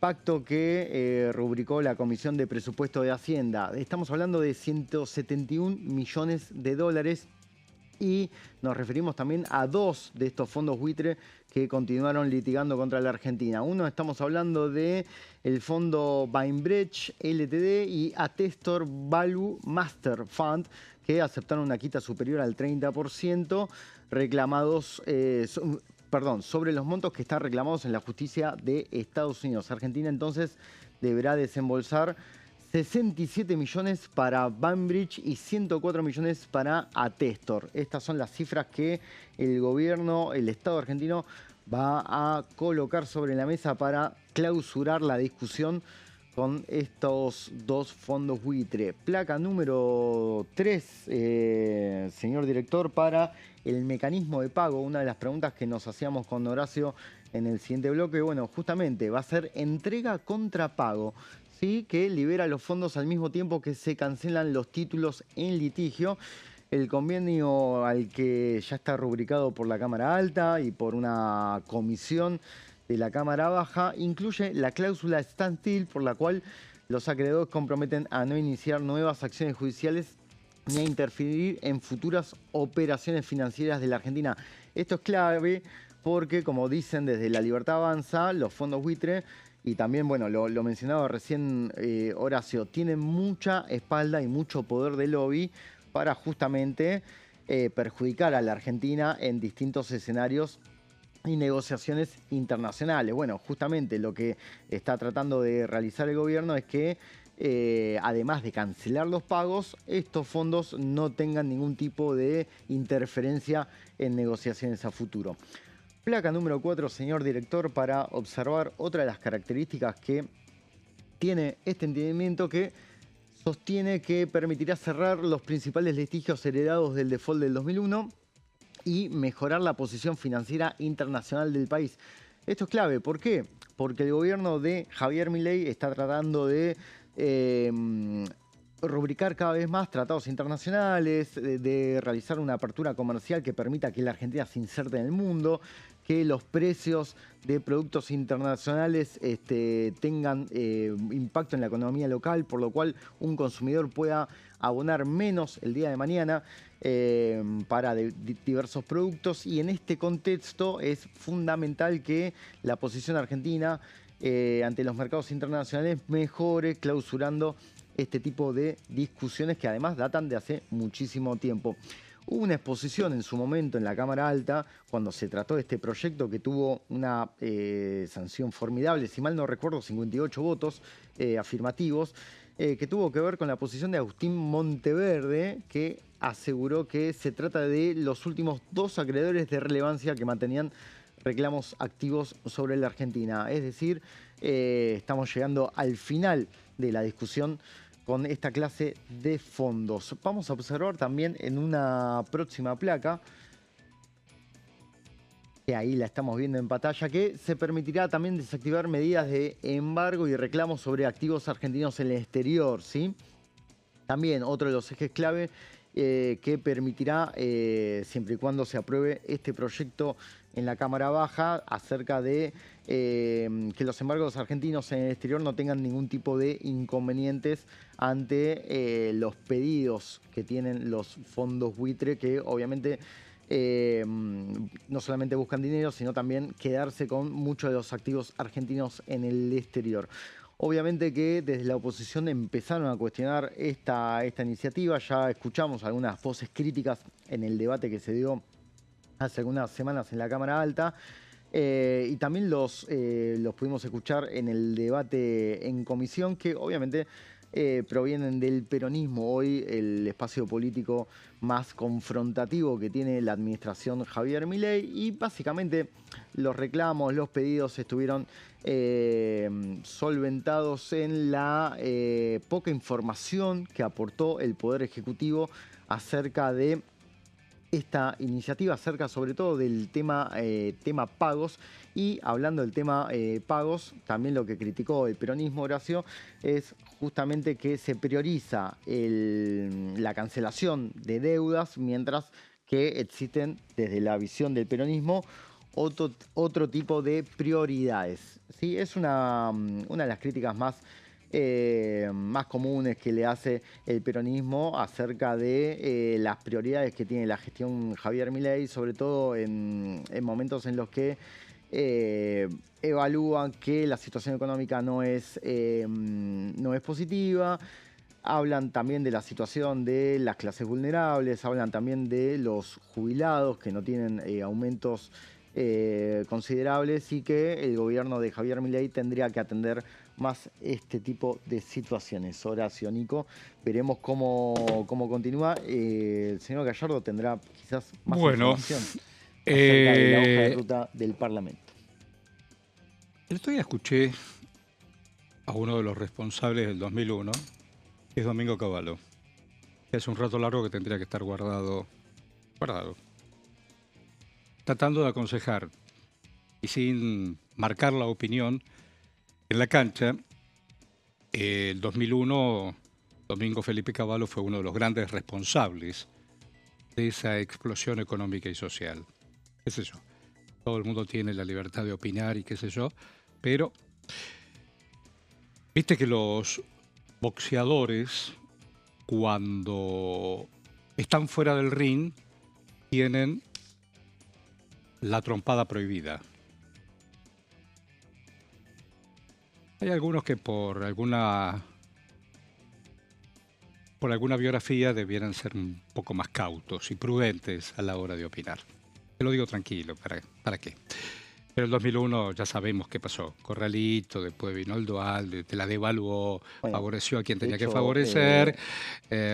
pacto que rubricó la Comisión de Presupuesto de Hacienda. Estamos hablando de 171 millones de dólares y nos referimos también a dos de estos fondos buitre que continuaron litigando contra la Argentina. Uno, estamos hablando de el fondo Bainbridge LTD y Attestor Value Master Fund, que aceptaron una quita superior al 30% reclamados, sobre los montos que están reclamados en la justicia de Estados Unidos. Argentina entonces deberá desembolsar 67 millones para Bainbridge y 104 millones para Attestor. Estas son las cifras que el gobierno, el Estado argentino, va a colocar sobre la mesa para clausurar la discusión con estos dos fondos buitre. Placa número 3, señor director, para el mecanismo de pago. Una de las preguntas que nos hacíamos con Horacio en el siguiente bloque, bueno, justamente va a ser entrega contra pago, ¿sí? Que libera los fondos al mismo tiempo que se cancelan los títulos en litigio. El convenio, al que ya está rubricado por la Cámara Alta y por una comisión de la Cámara Baja, incluye la cláusula standstill, por la cual los acreedores comprometen a no iniciar nuevas acciones judiciales ni a interferir en futuras operaciones financieras de la Argentina. Esto es clave porque, como dicen desde La Libertad Avanza, los fondos buitre, y también, bueno, lo mencionaba recién Horacio, tienen mucha espalda y mucho poder de lobby para justamente perjudicar a la Argentina en distintos escenarios y negociaciones internacionales. Bueno, justamente lo que está tratando de realizar el gobierno es que, además de cancelar los pagos, estos fondos no tengan ningún tipo de interferencia en negociaciones a futuro. Placa número 4, señor director, para observar otra de las características que tiene este entendimiento, que sostiene que permitirá cerrar los principales litigios heredados del default del 2001 y mejorar la posición financiera internacional del país. Esto es clave. ¿Por qué? Porque el gobierno de Javier Milei está tratando de rubricar cada vez más tratados internacionales, de realizar una apertura comercial que permita que la Argentina se inserte en el mundo, que los precios de productos internacionales tengan impacto en la economía local, por lo cual un consumidor pueda abonar menos el día de mañana para diversos productos. Y en este contexto es fundamental que la posición argentina ante los mercados internacionales mejore, clausurando este tipo de discusiones que además datan de hace muchísimo tiempo. Hubo una exposición en su momento en la Cámara Alta cuando se trató de este proyecto que tuvo una sanción formidable, si mal no recuerdo, 58 votos afirmativos, que tuvo que ver con la posición de Agustín Monteverde, que aseguró que se trata de los últimos dos acreedores de relevancia que mantenían reclamos activos sobre la Argentina. Es decir, estamos llegando al final de la discusión con esta clase de fondos. Vamos a observar también en una próxima placa, que ahí la estamos viendo en pantalla, que se permitirá también desactivar medidas de embargo y reclamos sobre activos argentinos en el exterior, ¿sí? También otro de los ejes clave que permitirá, siempre y cuando se apruebe este proyecto en la Cámara Baja, acerca de que los embargos argentinos en el exterior no tengan ningún tipo de inconvenientes ante los pedidos que tienen los fondos buitre, que obviamente no solamente buscan dinero, sino también quedarse con muchos de los activos argentinos en el exterior. Obviamente que desde la oposición empezaron a cuestionar esta iniciativa. Ya escuchamos algunas voces críticas en el debate que se dio hace algunas semanas en la Cámara Alta. Y también los pudimos escuchar en el debate en comisión, que obviamente provienen del peronismo. Hoy el espacio político más confrontativo que tiene la administración Javier Milei, y básicamente los reclamos, los pedidos estuvieron solventados en la poca información que aportó el Poder Ejecutivo acerca de esta iniciativa, acerca sobre todo del tema pagos. Y hablando del tema pagos, también lo que criticó el peronismo, Horacio, es justamente que se prioriza la cancelación de deudas, mientras que existen desde la visión del peronismo otro tipo de prioridades. ¿Sí? Es una de las críticas más comunes que le hace el peronismo acerca de las prioridades que tiene la gestión Javier Milei, sobre todo en momentos en los que evalúan que la situación económica no es positiva. Hablan también de la situación de las clases vulnerables, hablan también de los jubilados que no tienen aumentos considerables, y que el gobierno de Javier Milei tendría que atender más este tipo de situaciones. Horacio, Nico, veremos cómo continúa. El señor Gallardo tendrá quizás más información acerca de la hoja de ruta del Parlamento. El otro día escuché a uno de los responsables del 2001, que es Domingo Cavallo, que hace un rato largo que tendría que estar guardado, tratando de aconsejar y sin marcar la opinión en la cancha. El 2001, Domingo Felipe Cavallo fue uno de los grandes responsables de esa explosión económica y social. ¿Qué sé yo? Todo el mundo tiene la libertad de opinar y qué sé yo, pero viste que los boxeadores, cuando están fuera del ring, tienen la trompada prohibida. Hay algunos que por alguna biografía debieran ser un poco más cautos y prudentes a la hora de opinar. Te lo digo tranquilo, ¿para qué? Pero el 2001 ya sabemos qué pasó. Corralito, después vino el Dual, te la devaluó, favoreció a quien tenía que favorecer,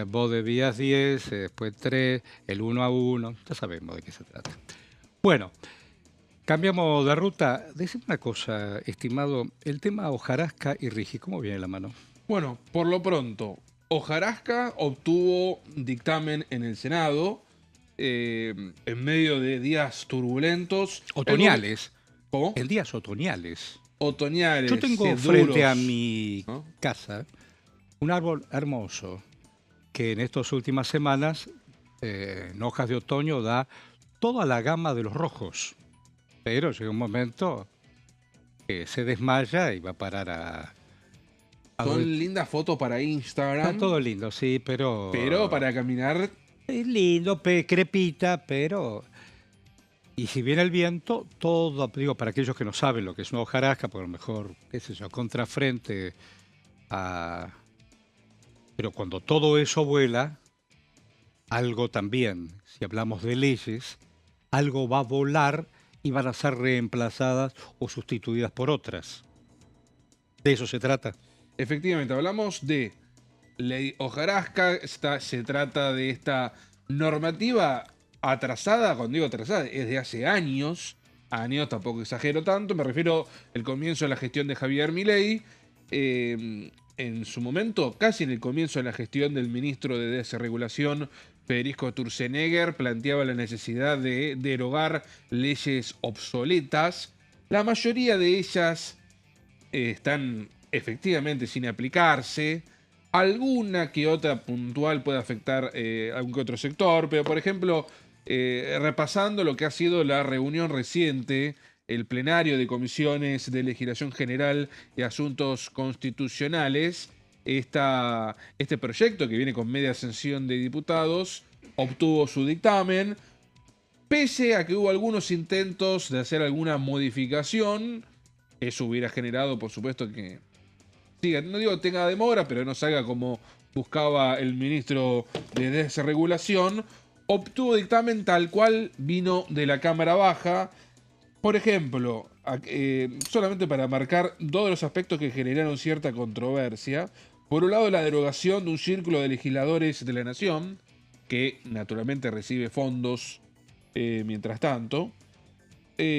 vos debías 10, después 3, el 1-1, ya sabemos de qué se trata. Bueno, cambiamos de ruta. Decime una cosa, estimado, el tema hojarasca y Rigi, ¿cómo viene la mano? Bueno, por lo pronto, hojarasca obtuvo dictamen en el Senado en medio de días turbulentos. Otoñales. ¿Cómo? En días otoñales. Otoñales. Yo tengo frente a mi casa un árbol hermoso que en estas últimas semanas, en hojas de otoño, da toda la gama de los rojos. Pero llega un momento que se desmaya y va a parar a Son lindas fotos para Instagram. Está todo lindo, sí, pero... Pero para caminar... Es lindo, crepita, pero... Y si viene el viento, todo, digo, para aquellos que no saben lo que es una hojarasca, por lo mejor, qué sé yo, contrafrente a... Pero cuando todo eso vuela, algo también, si hablamos de leyes, algo va a volar y van a ser reemplazadas o sustituidas por otras. De eso se trata. Efectivamente, hablamos de ley hojarasca, se trata de esta normativa atrasada. Cuando digo atrasada, es de hace años, tampoco exagero tanto, me refiero al comienzo de la gestión de Javier Milei, en su momento, casi en el comienzo de la gestión del ministro de Desregulación, Federico Sturzenegger, planteaba la necesidad de derogar leyes obsoletas. La mayoría de ellas están efectivamente sin aplicarse. Alguna que otra puntual puede afectar algún que otro sector, pero por ejemplo, repasando lo que ha sido la reunión reciente, el plenario de comisiones de legislación general y asuntos constitucionales, este proyecto que viene con media sanción de diputados obtuvo su dictamen, pese a que hubo algunos intentos de hacer alguna modificación. Eso hubiera generado, por supuesto, que siga, no digo tenga demora, pero no salga como buscaba el ministro de Desregulación. Obtuvo dictamen tal cual vino de la Cámara Baja. Por ejemplo, solamente para marcar todos los aspectos que generaron cierta controversia, Por un lado, la derogación de un círculo de legisladores de la Nación, que naturalmente recibe fondos mientras tanto,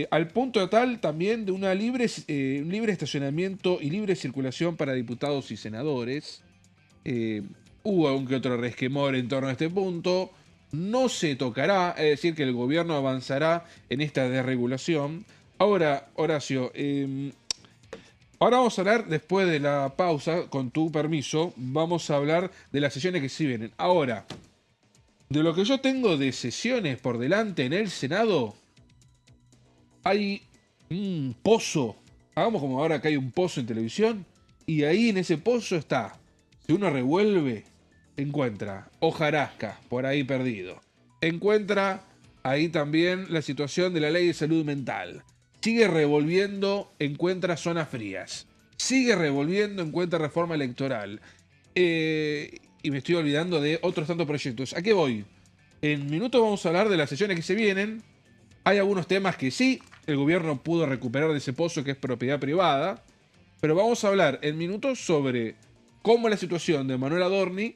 al punto tal también de un libre estacionamiento y libre circulación para diputados y senadores. Hubo algún que otro resquemor en torno a este punto. No se tocará, es decir, que el gobierno avanzará en esta desregulación. Ahora, Horacio, ahora vamos a hablar, después de la pausa, con tu permiso, vamos a hablar de las sesiones que sí vienen. Ahora, de lo que yo tengo de sesiones por delante en el Senado, hay un pozo. Hagamos como ahora que hay un pozo en televisión, y ahí en ese pozo está, si uno revuelve, encuentra hojarasca por ahí perdido. Encuentra ahí también la situación de la ley de salud mental. Sigue revolviendo, encuentra zonas frías. Sigue revolviendo, encuentra reforma electoral. Y me estoy olvidando de otros tantos proyectos. ¿A qué voy? En minutos vamos a hablar de las sesiones que se vienen. Hay algunos temas que sí, el gobierno pudo recuperar de ese pozo que es propiedad privada. Pero vamos a hablar en minutos sobre cómo la situación de Manuel Adorni,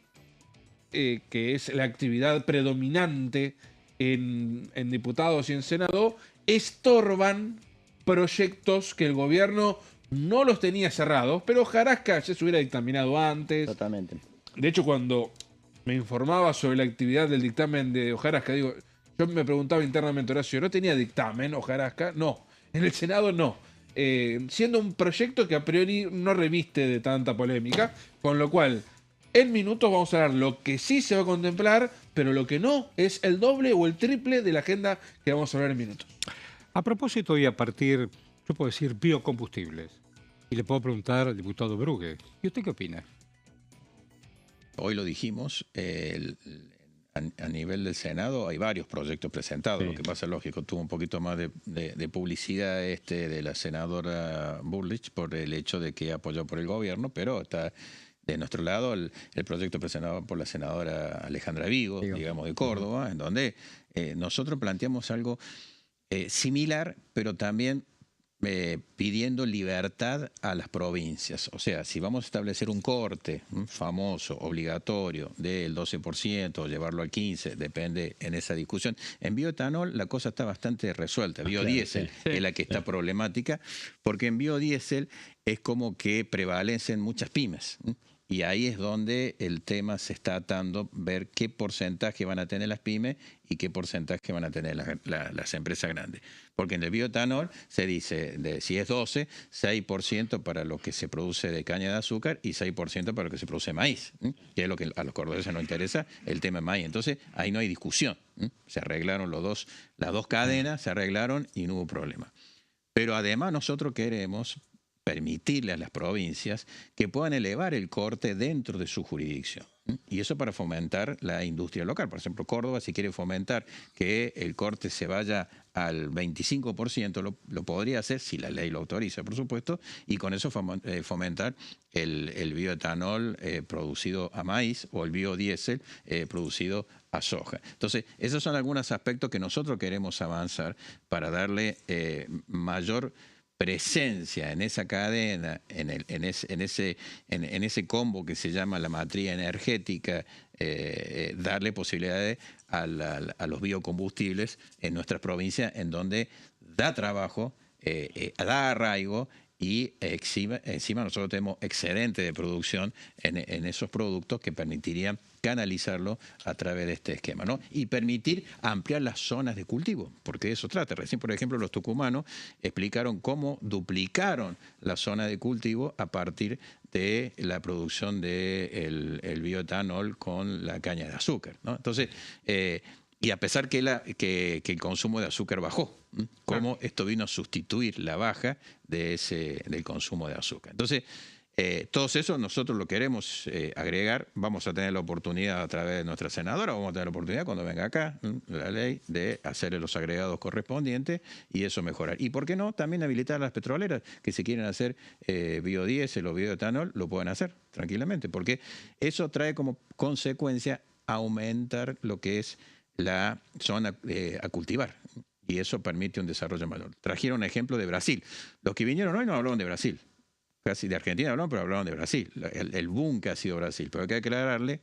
que es la actividad predominante en diputados y en Senado, estorban proyectos que el gobierno no los tenía cerrados, pero hojarasca ya se hubiera dictaminado antes. Totalmente. De hecho, cuando me informaba sobre la actividad del dictamen de hojarasca, digo, yo me preguntaba internamente, Horacio, ¿no tenía dictamen hojarasca? No, en el Senado no. Siendo un proyecto que a priori no reviste de tanta polémica, con lo cual en minutos vamos a ver lo que sí se va a contemplar, pero lo que no es el doble o el triple de la agenda que vamos a hablar en minutos. A propósito y a partir, yo puedo decir, biocombustibles, y le puedo preguntar al diputado Brugge, ¿y usted qué opina? Hoy lo dijimos, a nivel del Senado hay varios proyectos presentados. Sí. Lo que pasa, lógico, tuvo un poquito más de publicidad de la senadora Burlich por el hecho de que apoyó por el gobierno, pero está de nuestro lado el proyecto presentado por la senadora Alejandra Vigo, digamos, de Córdoba, en donde nosotros planteamos algo similar, pero también pidiendo libertad a las provincias. O sea, si vamos a establecer un corte famoso, obligatorio, del 12%, llevarlo al 15%, depende en esa discusión. En bioetanol la cosa está bastante resuelta. Biodiesel es la que está problemática, porque en biodiesel es como que prevalecen muchas pymes. Y ahí es donde el tema se está atando, ver qué porcentaje van a tener las pymes y qué porcentaje van a tener las empresas grandes. Porque en el bioetanol se dice, si es 12, 6% para lo que se produce de caña de azúcar y 6% para lo que se produce de maíz, que es lo que a los cordobeses nos interesa, el tema de maíz. Entonces, ahí no hay discusión. Se arreglaron las dos cadenas, se arreglaron y no hubo problema. Pero además nosotros queremos permitirle a las provincias que puedan elevar el corte dentro de su jurisdicción. Y eso para fomentar la industria local. Por ejemplo, Córdoba, si quiere fomentar que el corte se vaya al 25%, lo podría hacer, si la ley lo autoriza, por supuesto, y con eso fomentar el bioetanol producido a maíz o el biodiesel producido a soja. Entonces, esos son algunos aspectos que nosotros queremos avanzar para darle mayor presencia en esa cadena, en ese combo que se llama la matriz energética, darle posibilidades a los biocombustibles en nuestras provincias, en donde da trabajo, da arraigo y encima nosotros tenemos excedente de producción en esos productos que permitirían canalizarlo a través de este esquema, ¿no? Y permitir ampliar las zonas de cultivo, porque de eso trata. Recién, por ejemplo, los tucumanos explicaron cómo duplicaron la zona de cultivo a partir de la producción del bioetanol con la caña de azúcar, ¿no? Entonces, y a pesar que el consumo de azúcar bajó, cómo esto vino a sustituir la baja del consumo de azúcar. Entonces, todos esos nosotros lo queremos agregar. Vamos a tener la oportunidad a través de nuestra senadora, vamos a tener la oportunidad cuando venga acá la ley de hacer los agregados correspondientes y eso mejorar. Y por qué no, también habilitar a las petroleras que si quieren hacer biodiesel o bioetanol, lo pueden hacer tranquilamente, porque eso trae como consecuencia aumentar lo que es la zona a cultivar. Y eso permite un desarrollo mayor. Trajeron un ejemplo de Brasil. Los que vinieron hoy no hablaron de Brasil. casi de Argentina hablaron, pero hablaron de Brasil, el boom que ha sido Brasil. Pero hay que aclararle,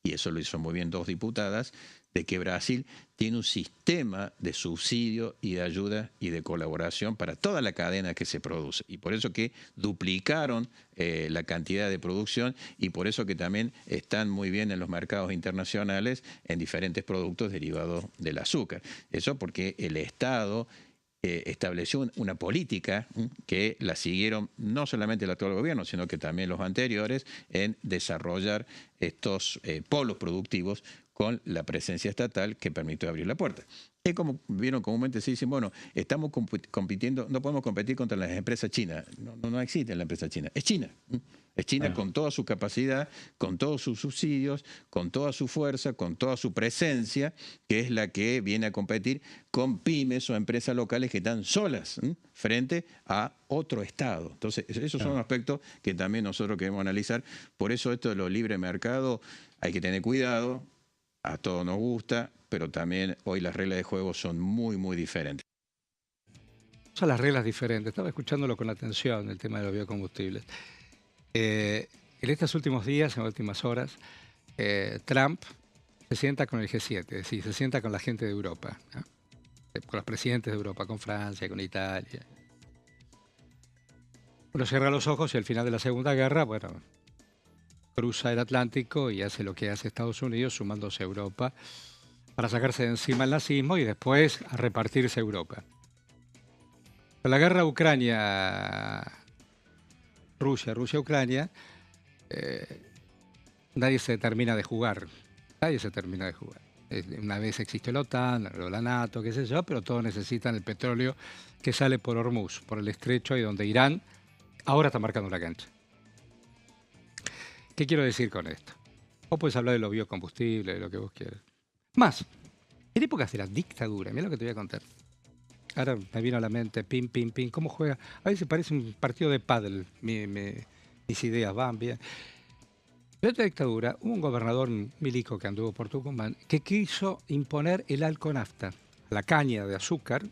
y eso lo hizo muy bien 2 diputadas, de que Brasil tiene un sistema de subsidio y de ayuda y de colaboración para toda la cadena que se produce. Y por eso que duplicaron la cantidad de producción y por eso que también están muy bien en los mercados internacionales en diferentes productos derivados del azúcar. Eso porque el Estado estableció una política que la siguieron no solamente el actual gobierno, sino que también los anteriores en desarrollar estos polos productivos con la presencia estatal que permitió abrir la puerta. Es como vieron comúnmente, se dicen, bueno, estamos compitiendo, no podemos competir contra las empresas chinas. No existe la empresa china, es China. Es China con toda su capacidad, con todos sus subsidios, con toda su fuerza, con toda su presencia, que es la que viene a competir con pymes o empresas locales que están solas frente a otro Estado. Entonces, esos son aspectos que también nosotros queremos analizar. Por eso esto de lo libre mercado hay que tener cuidado. A todos nos gusta, pero también hoy las reglas de juego son muy, muy diferentes. Son las reglas diferentes. Estaba escuchándolo con atención, el tema de los biocombustibles. En estos últimos días, en las últimas horas, Trump se sienta con el G7, es decir, se sienta con la gente de Europa, ¿no? Con los presidentes de Europa, con Francia, con Italia. Uno cierra los ojos y al final de la Segunda Guerra, bueno, cruza el Atlántico y hace lo que hace Estados Unidos, sumándose a Europa para sacarse de encima el nazismo y después a repartirse Europa. Con la guerra Rusia-Ucrania, nadie se termina de jugar. Nadie se termina de jugar. Una vez existe la OTAN, la NATO, qué sé yo, pero todos necesitan el petróleo que sale por Hormuz, por el estrecho, y donde Irán ahora está marcando la cancha. ¿Qué quiero decir con esto? Vos podés hablar de los biocombustibles, de lo que vos quieras. Más, en épocas de la dictadura, mira lo que te voy a contar. Ahora me vino a la mente, pim, cómo juega. A veces parece un partido de pádel, mis ideas van bien. En otra dictadura hubo un gobernador milico que anduvo por Tucumán que quiso imponer el alconafta, la caña de azúcar,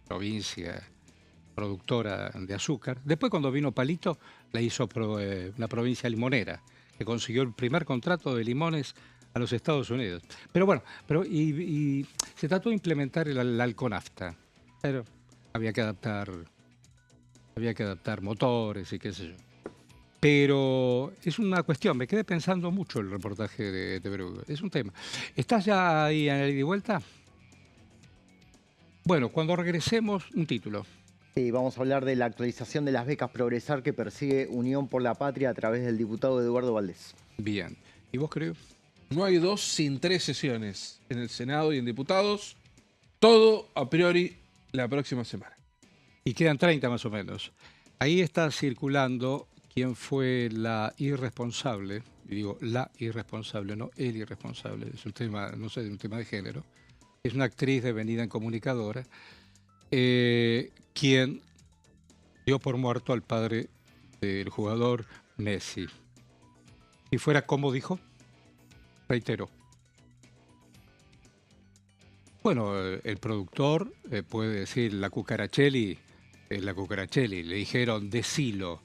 provincia productora de azúcar. Después cuando vino Palito, la hizo una provincia limonera, que consiguió el primer contrato de limones a los Estados Unidos. Pero bueno, y se trató de implementar el alconafta, pero había que adaptar motores y qué sé yo. Pero es una cuestión, me quedé pensando mucho el reportaje de Berugo, es un tema. ¿Estás ya ahí en el ida y vuelta? Bueno, cuando regresemos, un título. Sí, vamos a hablar de la actualización de las becas Progresar que persigue Unión por la Patria a través del diputado Eduardo Valdés. Bien. ¿Y vos, creo? No hay 2 sin 3 sesiones en el Senado y en diputados. Todo a priori la próxima semana. Y quedan 30 más o menos. Ahí está circulando quién fue la irresponsable, y digo la irresponsable, no el irresponsable, es un tema, no sé, un tema de género. Es una actriz devenida en comunicadora, quien dio por muerto al padre del jugador Messi. Si fuera como dijo, reitero. Bueno, el productor puede decir la cucarachelli, la cucarachelli, le dijeron decilo,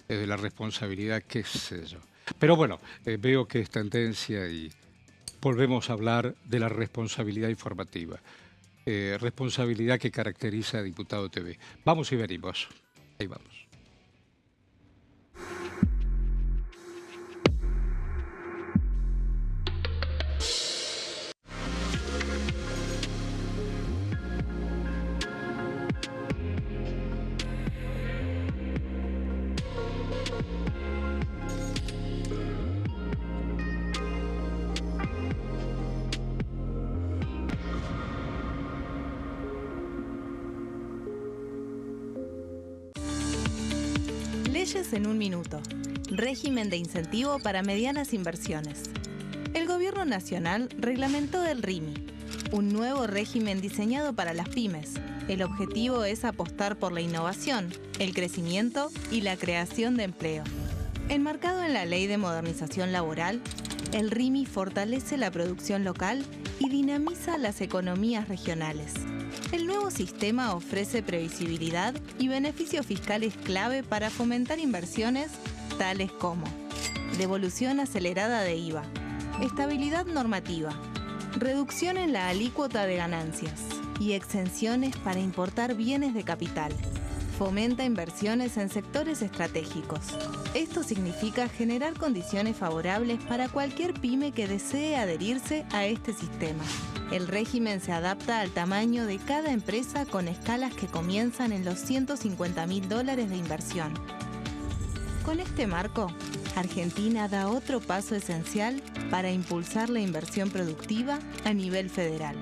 de la responsabilidad, qué sé yo. Pero bueno, veo que es tendencia y volvemos a hablar de la responsabilidad informativa. Responsabilidad que caracteriza a Diputado TV. Vamos y venimos. Ahí vamos. Leyes en un minuto. Régimen de incentivo para medianas inversiones. El Gobierno Nacional reglamentó el RIMI, un nuevo régimen diseñado para las pymes. El objetivo es apostar por la innovación, el crecimiento y la creación de empleo. Enmarcado en la Ley de Modernización Laboral, el RIMI fortalece la producción local y dinamiza las economías regionales. El nuevo sistema ofrece previsibilidad y beneficios fiscales clave para fomentar inversiones tales como devolución acelerada de IVA, estabilidad normativa, reducción en la alícuota de ganancias y exenciones para importar bienes de capital. Fomenta inversiones en sectores estratégicos. Esto significa generar condiciones favorables para cualquier pyme que desee adherirse a este sistema. El régimen se adapta al tamaño de cada empresa con escalas que comienzan en los $150.000 de inversión. Con este marco, Argentina da otro paso esencial para impulsar la inversión productiva a nivel federal.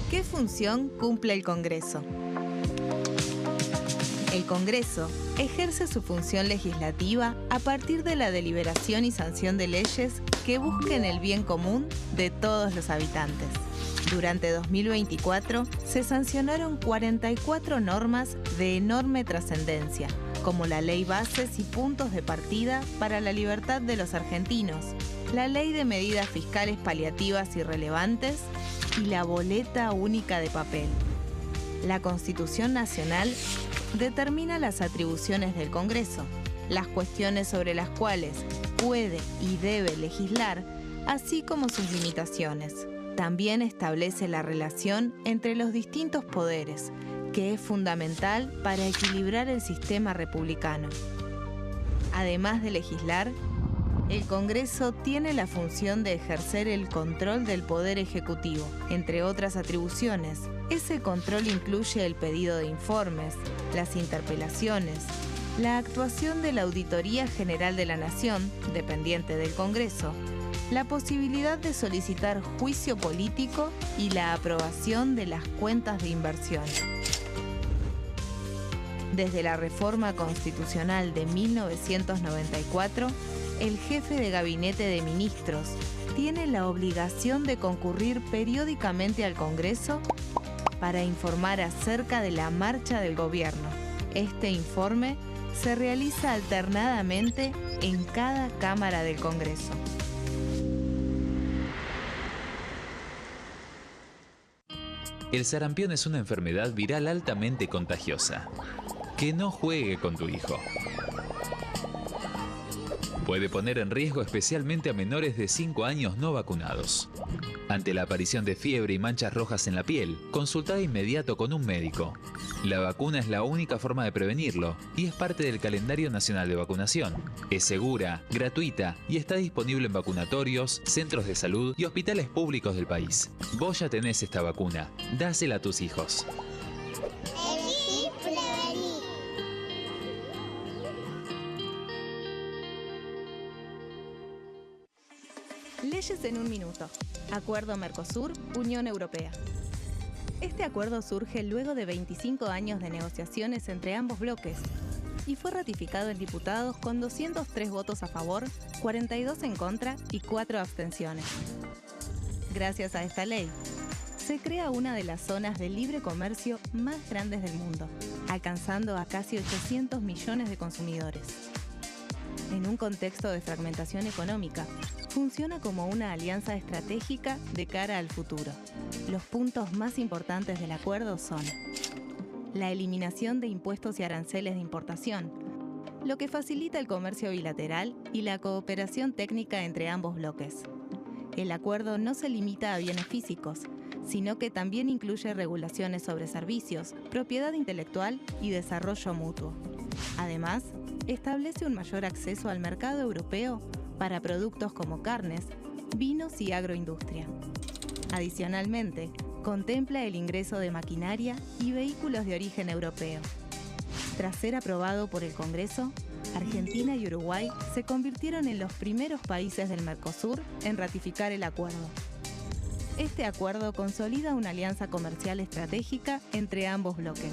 ¿Qué función cumple el Congreso? El Congreso ejerce su función legislativa a partir de la deliberación y sanción de leyes que busquen el bien común de todos los habitantes. Durante 2024 se sancionaron 44 normas de enorme trascendencia, como la Ley Bases y Puntos de Partida para la Libertad de los Argentinos, la Ley de Medidas Fiscales Paliativas y Relevantes y la Boleta Única de Papel. La Constitución Nacional determina las atribuciones del Congreso, las cuestiones sobre las cuales puede y debe legislar, así como sus limitaciones. También establece la relación entre los distintos poderes, que es fundamental para equilibrar el sistema republicano. Además de legislar, el Congreso tiene la función de ejercer el control del Poder Ejecutivo. Entre otras atribuciones, ese control incluye el pedido de informes, las interpelaciones, la actuación de la Auditoría General de la Nación, dependiente del Congreso, la posibilidad de solicitar juicio político y la aprobación de las cuentas de inversión. Desde la reforma constitucional de 1994, el jefe de gabinete de ministros tiene la obligación de concurrir periódicamente al Congreso para informar acerca de la marcha del gobierno. Este informe se realiza alternadamente en cada Cámara del Congreso. El sarampión es una enfermedad viral altamente contagiosa. Que no juegue con tu hijo. Puede poner en riesgo especialmente a menores de 5 años no vacunados. Ante la aparición de fiebre y manchas rojas en la piel, consulta de inmediato con un médico. La vacuna es la única forma de prevenirlo y es parte del calendario nacional de vacunación. Es segura, gratuita y está disponible en vacunatorios, centros de salud y hospitales públicos del país. Vos ya tenés esta vacuna, dásela a tus hijos. Leyes en un minuto. Acuerdo Mercosur-Unión Europea. Este acuerdo surge luego de 25 años de negociaciones entre ambos bloques y fue ratificado en diputados con 203 votos a favor, 42 en contra y 4 abstenciones. Gracias a esta ley, se crea una de las zonas de libre comercio más grandes del mundo, alcanzando a casi 800 millones de consumidores. En un contexto de fragmentación económica, funciona como una alianza estratégica de cara al futuro. Los puntos más importantes del acuerdo son la eliminación de impuestos y aranceles de importación, lo que facilita el comercio bilateral y la cooperación técnica entre ambos bloques. El acuerdo no se limita a bienes físicos, sino que también incluye regulaciones sobre servicios, propiedad intelectual y desarrollo mutuo. Además, establece un mayor acceso al mercado europeo para productos como carnes, vinos y agroindustria. Adicionalmente, contempla el ingreso de maquinaria y vehículos de origen europeo. Tras ser aprobado por el Congreso, Argentina y Uruguay se convirtieron en los primeros países del Mercosur en ratificar el acuerdo. Este acuerdo consolida una alianza comercial estratégica entre ambos bloques.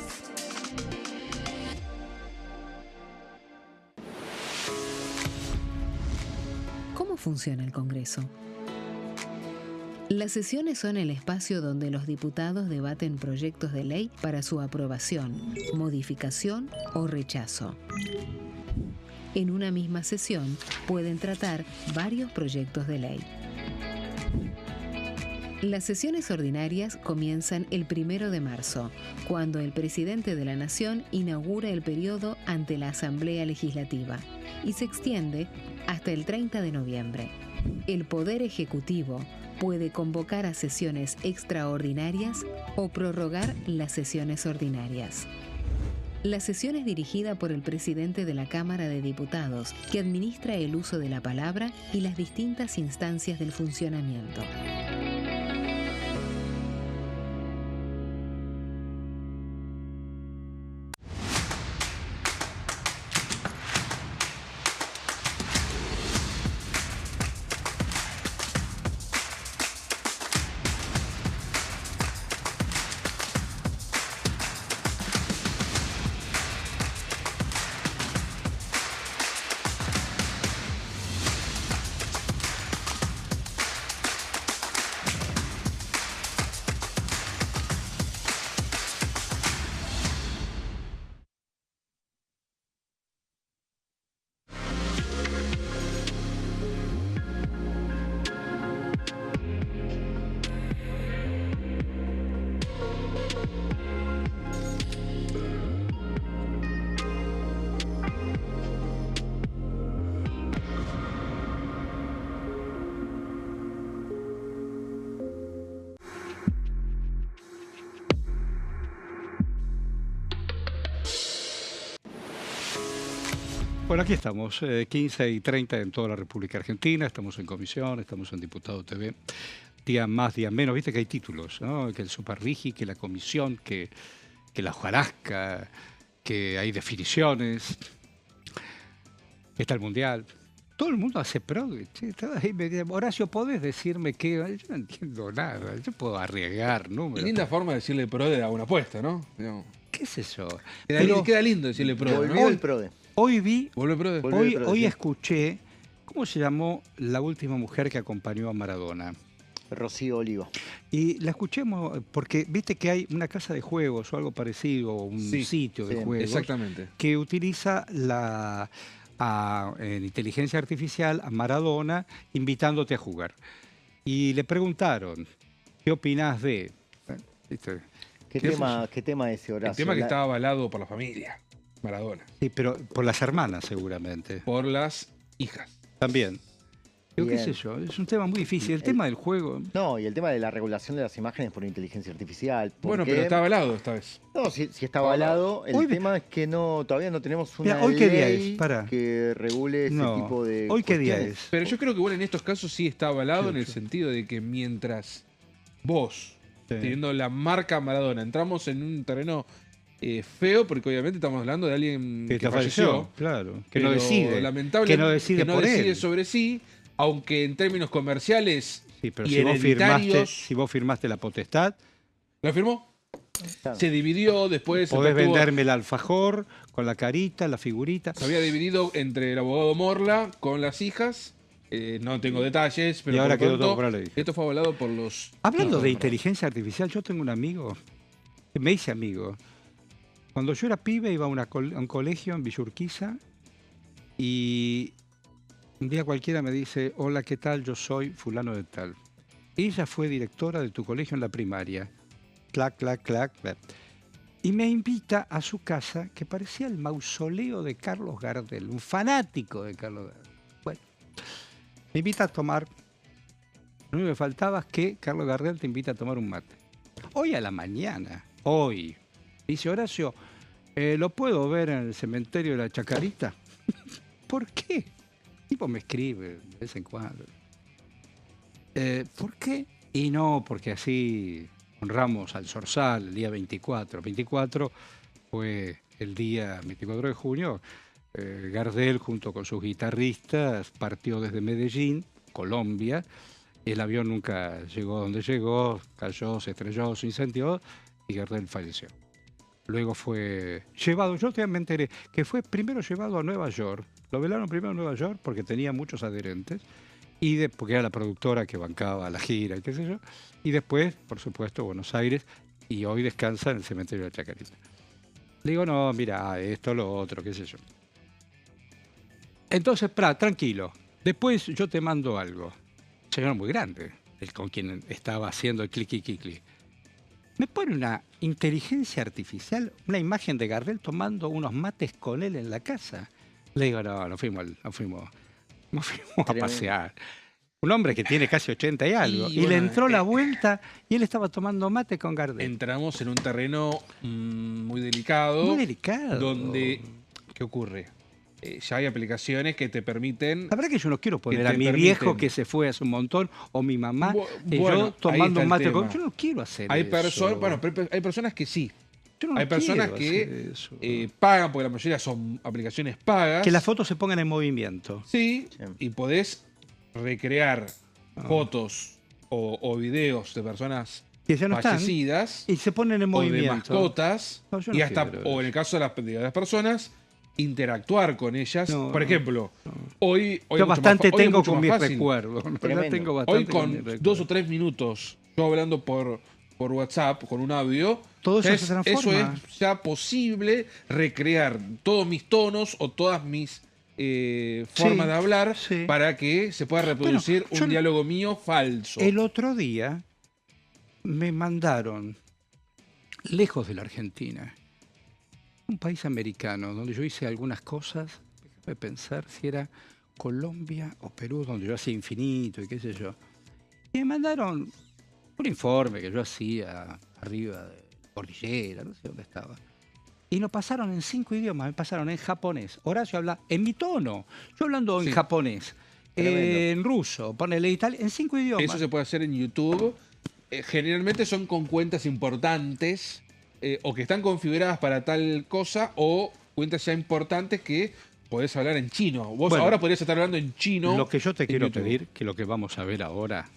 funciona el Congreso. Las sesiones son el espacio donde los diputados debaten proyectos de ley para su aprobación, modificación o rechazo. En una misma sesión pueden tratar varios proyectos de ley. Las sesiones ordinarias comienzan el 1 de marzo, cuando el presidente de la Nación inaugura el periodo ante la Asamblea Legislativa y se extiende hasta el 30 de noviembre. El Poder Ejecutivo puede convocar a sesiones extraordinarias o prorrogar las sesiones ordinarias. La sesión es dirigida por el presidente de la Cámara de Diputados, que administra el uso de la palabra y las distintas instancias del funcionamiento. Bueno, aquí estamos, 15:30 en toda la República Argentina, estamos en comisión, estamos en Diputado TV, día más, día menos, viste que hay títulos, ¿no? Que el Superrigi, que la comisión, que la hojarasca, que hay definiciones, está el Mundial. Todo el mundo hace progre. Horacio, ¿podés decirme qué? Yo no entiendo nada, yo puedo arriesgar números. Linda forma de decirle PRODE a una apuesta, ¿no? ¿Qué es eso? Queda lindo decirle PRODE, ¿no? Volvió el PRODE. Hoy escuché, ¿cómo se llamó la última mujer que acompañó a Maradona? Rocío Oliva. Y la escuchemos porque viste que hay una casa de juegos o algo parecido, un sitio de juegos. Exactamente. Que utiliza en inteligencia artificial a Maradona invitándote a jugar. Y le preguntaron, ¿qué opinás de...? ¿Qué tema es ese, Horacio? El tema que estaba avalado por la familia, Maradona. Sí, pero por las hermanas seguramente. Por las hijas. También. Qué sé yo, es un tema muy difícil. El tema del juego... No, y el tema de la regulación de las imágenes por inteligencia artificial. Bueno, pero está avalado esta vez. No, si está avalado. El tema es que todavía no tenemos una Mira, ¿hoy qué día ley es? Que regule ese tipo de ¿Hoy qué día cuestiones. es? Pero yo creo que bueno, en estos casos sí está avalado en el sentido de que mientras vos, teniendo la marca Maradona, entramos en un terreno feo, porque obviamente estamos hablando de alguien que falleció, claro, que no decide, lamentablemente, que no decide sobre sí, aunque en términos comerciales pero y si vos firmaste la potestad... ¿La firmó? Claro. Se dividió después... Podés venderme el alfajor con la carita, la figurita. Se había dividido entre el abogado Morla con las hijas. No tengo detalles, pero y ahora quedó todo por la ley. Esto fue avalado por los... Hablando de inteligencia artificial, yo tengo un amigo, que me hice amigo. Cuando yo era pibe iba a un colegio en Villa Urquiza y un día cualquiera me dice, hola, ¿qué tal? Yo soy fulano de tal. Ella fue directora de tu colegio en la primaria. Clac, clac, clac. Y me invita a su casa, que parecía el mausoleo de Carlos Gardel, un fanático de Carlos Gardel. Bueno, me invita a tomar. Lo único que faltaba es que Carlos Gardel te invita a tomar un mate. Hoy a la mañana, dice Horacio, ¿lo puedo ver en el cementerio de la Chacarita? ¿Por qué? El tipo me escribe de vez en cuando. ¿Por qué? Y no, porque así honramos al Zorzal el día 24. 24 fue el día 24 de junio. Gardel, junto con sus guitarristas, partió desde Medellín, Colombia. El avión nunca llegó a donde llegó, cayó, se estrelló, se incendió y Gardel falleció. Luego fue llevado, yo me enteré, que fue primero llevado a Nueva York. Lo velaron primero en Nueva York porque tenía muchos adherentes. porque era la productora que bancaba la gira y qué sé yo. Y después, por supuesto, Buenos Aires, y hoy descansa en el cementerio de Chacarita. Le digo, no, mira, esto, lo otro, qué sé yo. Entonces, tranquilo. Después yo te mando algo. Un señor muy grande, el con quien estaba haciendo el cliqui. Me pone una inteligencia artificial, una imagen de Gardel tomando unos mates con él en la casa. Le digo, no, nos fuimos a pasear. Un hombre que tiene casi 80 y algo. Y le entró la vuelta y él estaba tomando mate con Gardel. Entramos en un terreno muy delicado. Muy delicado. Donde, ¿qué ocurre? Ya hay aplicaciones que te permiten... La verdad que yo no quiero poner a mi viejo que se fue hace un montón, o mi mamá, yo tomando un mate con... Yo no quiero hacer eso. Bueno, pero hay personas que sí. Hay personas que pagan, porque la mayoría son aplicaciones pagas. Que las fotos se pongan en movimiento. Sí, y podés recrear fotos o videos de personas que ya no fallecidas y se ponen en movimiento. O de mascotas. No, y hasta, o en el caso de las personas, interactuar con ellas. Por ejemplo, hoy yo bastante tengo con mis recuerdos. Hoy con 2 o 3 minutos, yo hablando por WhatsApp, con un audio, todo eso se transforma. Eso es ya posible recrear todos mis tonos o todas mis formas de hablar para que se pueda reproducir un diálogo mío falso. El otro día me mandaron, lejos de la Argentina, un país americano donde yo hice algunas cosas, déjame pensar si era Colombia o Perú, donde yo hacía infinito y qué sé yo. Y me mandaron un informe que yo hacía arriba de cordillera, no sé dónde estaba. Y lo pasaron en 5 idiomas, me pasaron en japonés. Horacio habla en mi tono, yo hablando en japonés, en ruso, ponele italiano, en 5 idiomas. Eso se puede hacer en YouTube. Generalmente son con cuentas importantes o que están configuradas para tal cosa, o cuentas ya importantes que podés hablar en chino. Vos ahora podrías estar hablando en chino. Lo que yo te quiero pedir, que lo que vamos a ver ahora,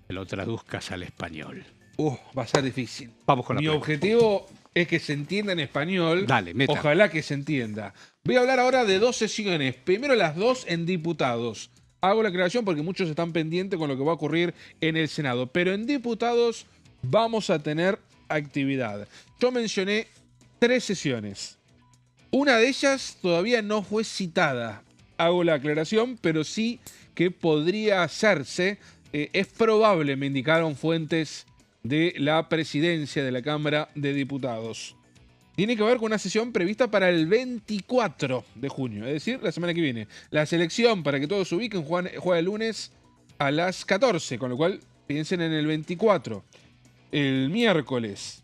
que lo traduzcas al español. Va a ser difícil. Vamos con Mi objetivo es que se entienda en español. Dale, meta. Ojalá que se entienda. Voy a hablar ahora de 2 sesiones. Primero las 2 en diputados. Hago la aclaración porque muchos están pendientes con lo que va a ocurrir en el Senado. Pero en diputados vamos a tener actividad. Yo mencioné 3 sesiones. Una de ellas todavía no fue citada. Hago la aclaración, pero sí que podría hacerse. Es probable, me indicaron fuentes de la presidencia de la Cámara de Diputados. Tiene que ver con una sesión prevista para el 24 de junio, es decir, la semana que viene. La selección, para que todos se ubiquen, juega el lunes a las 14, con lo cual piensen en el 24. El miércoles,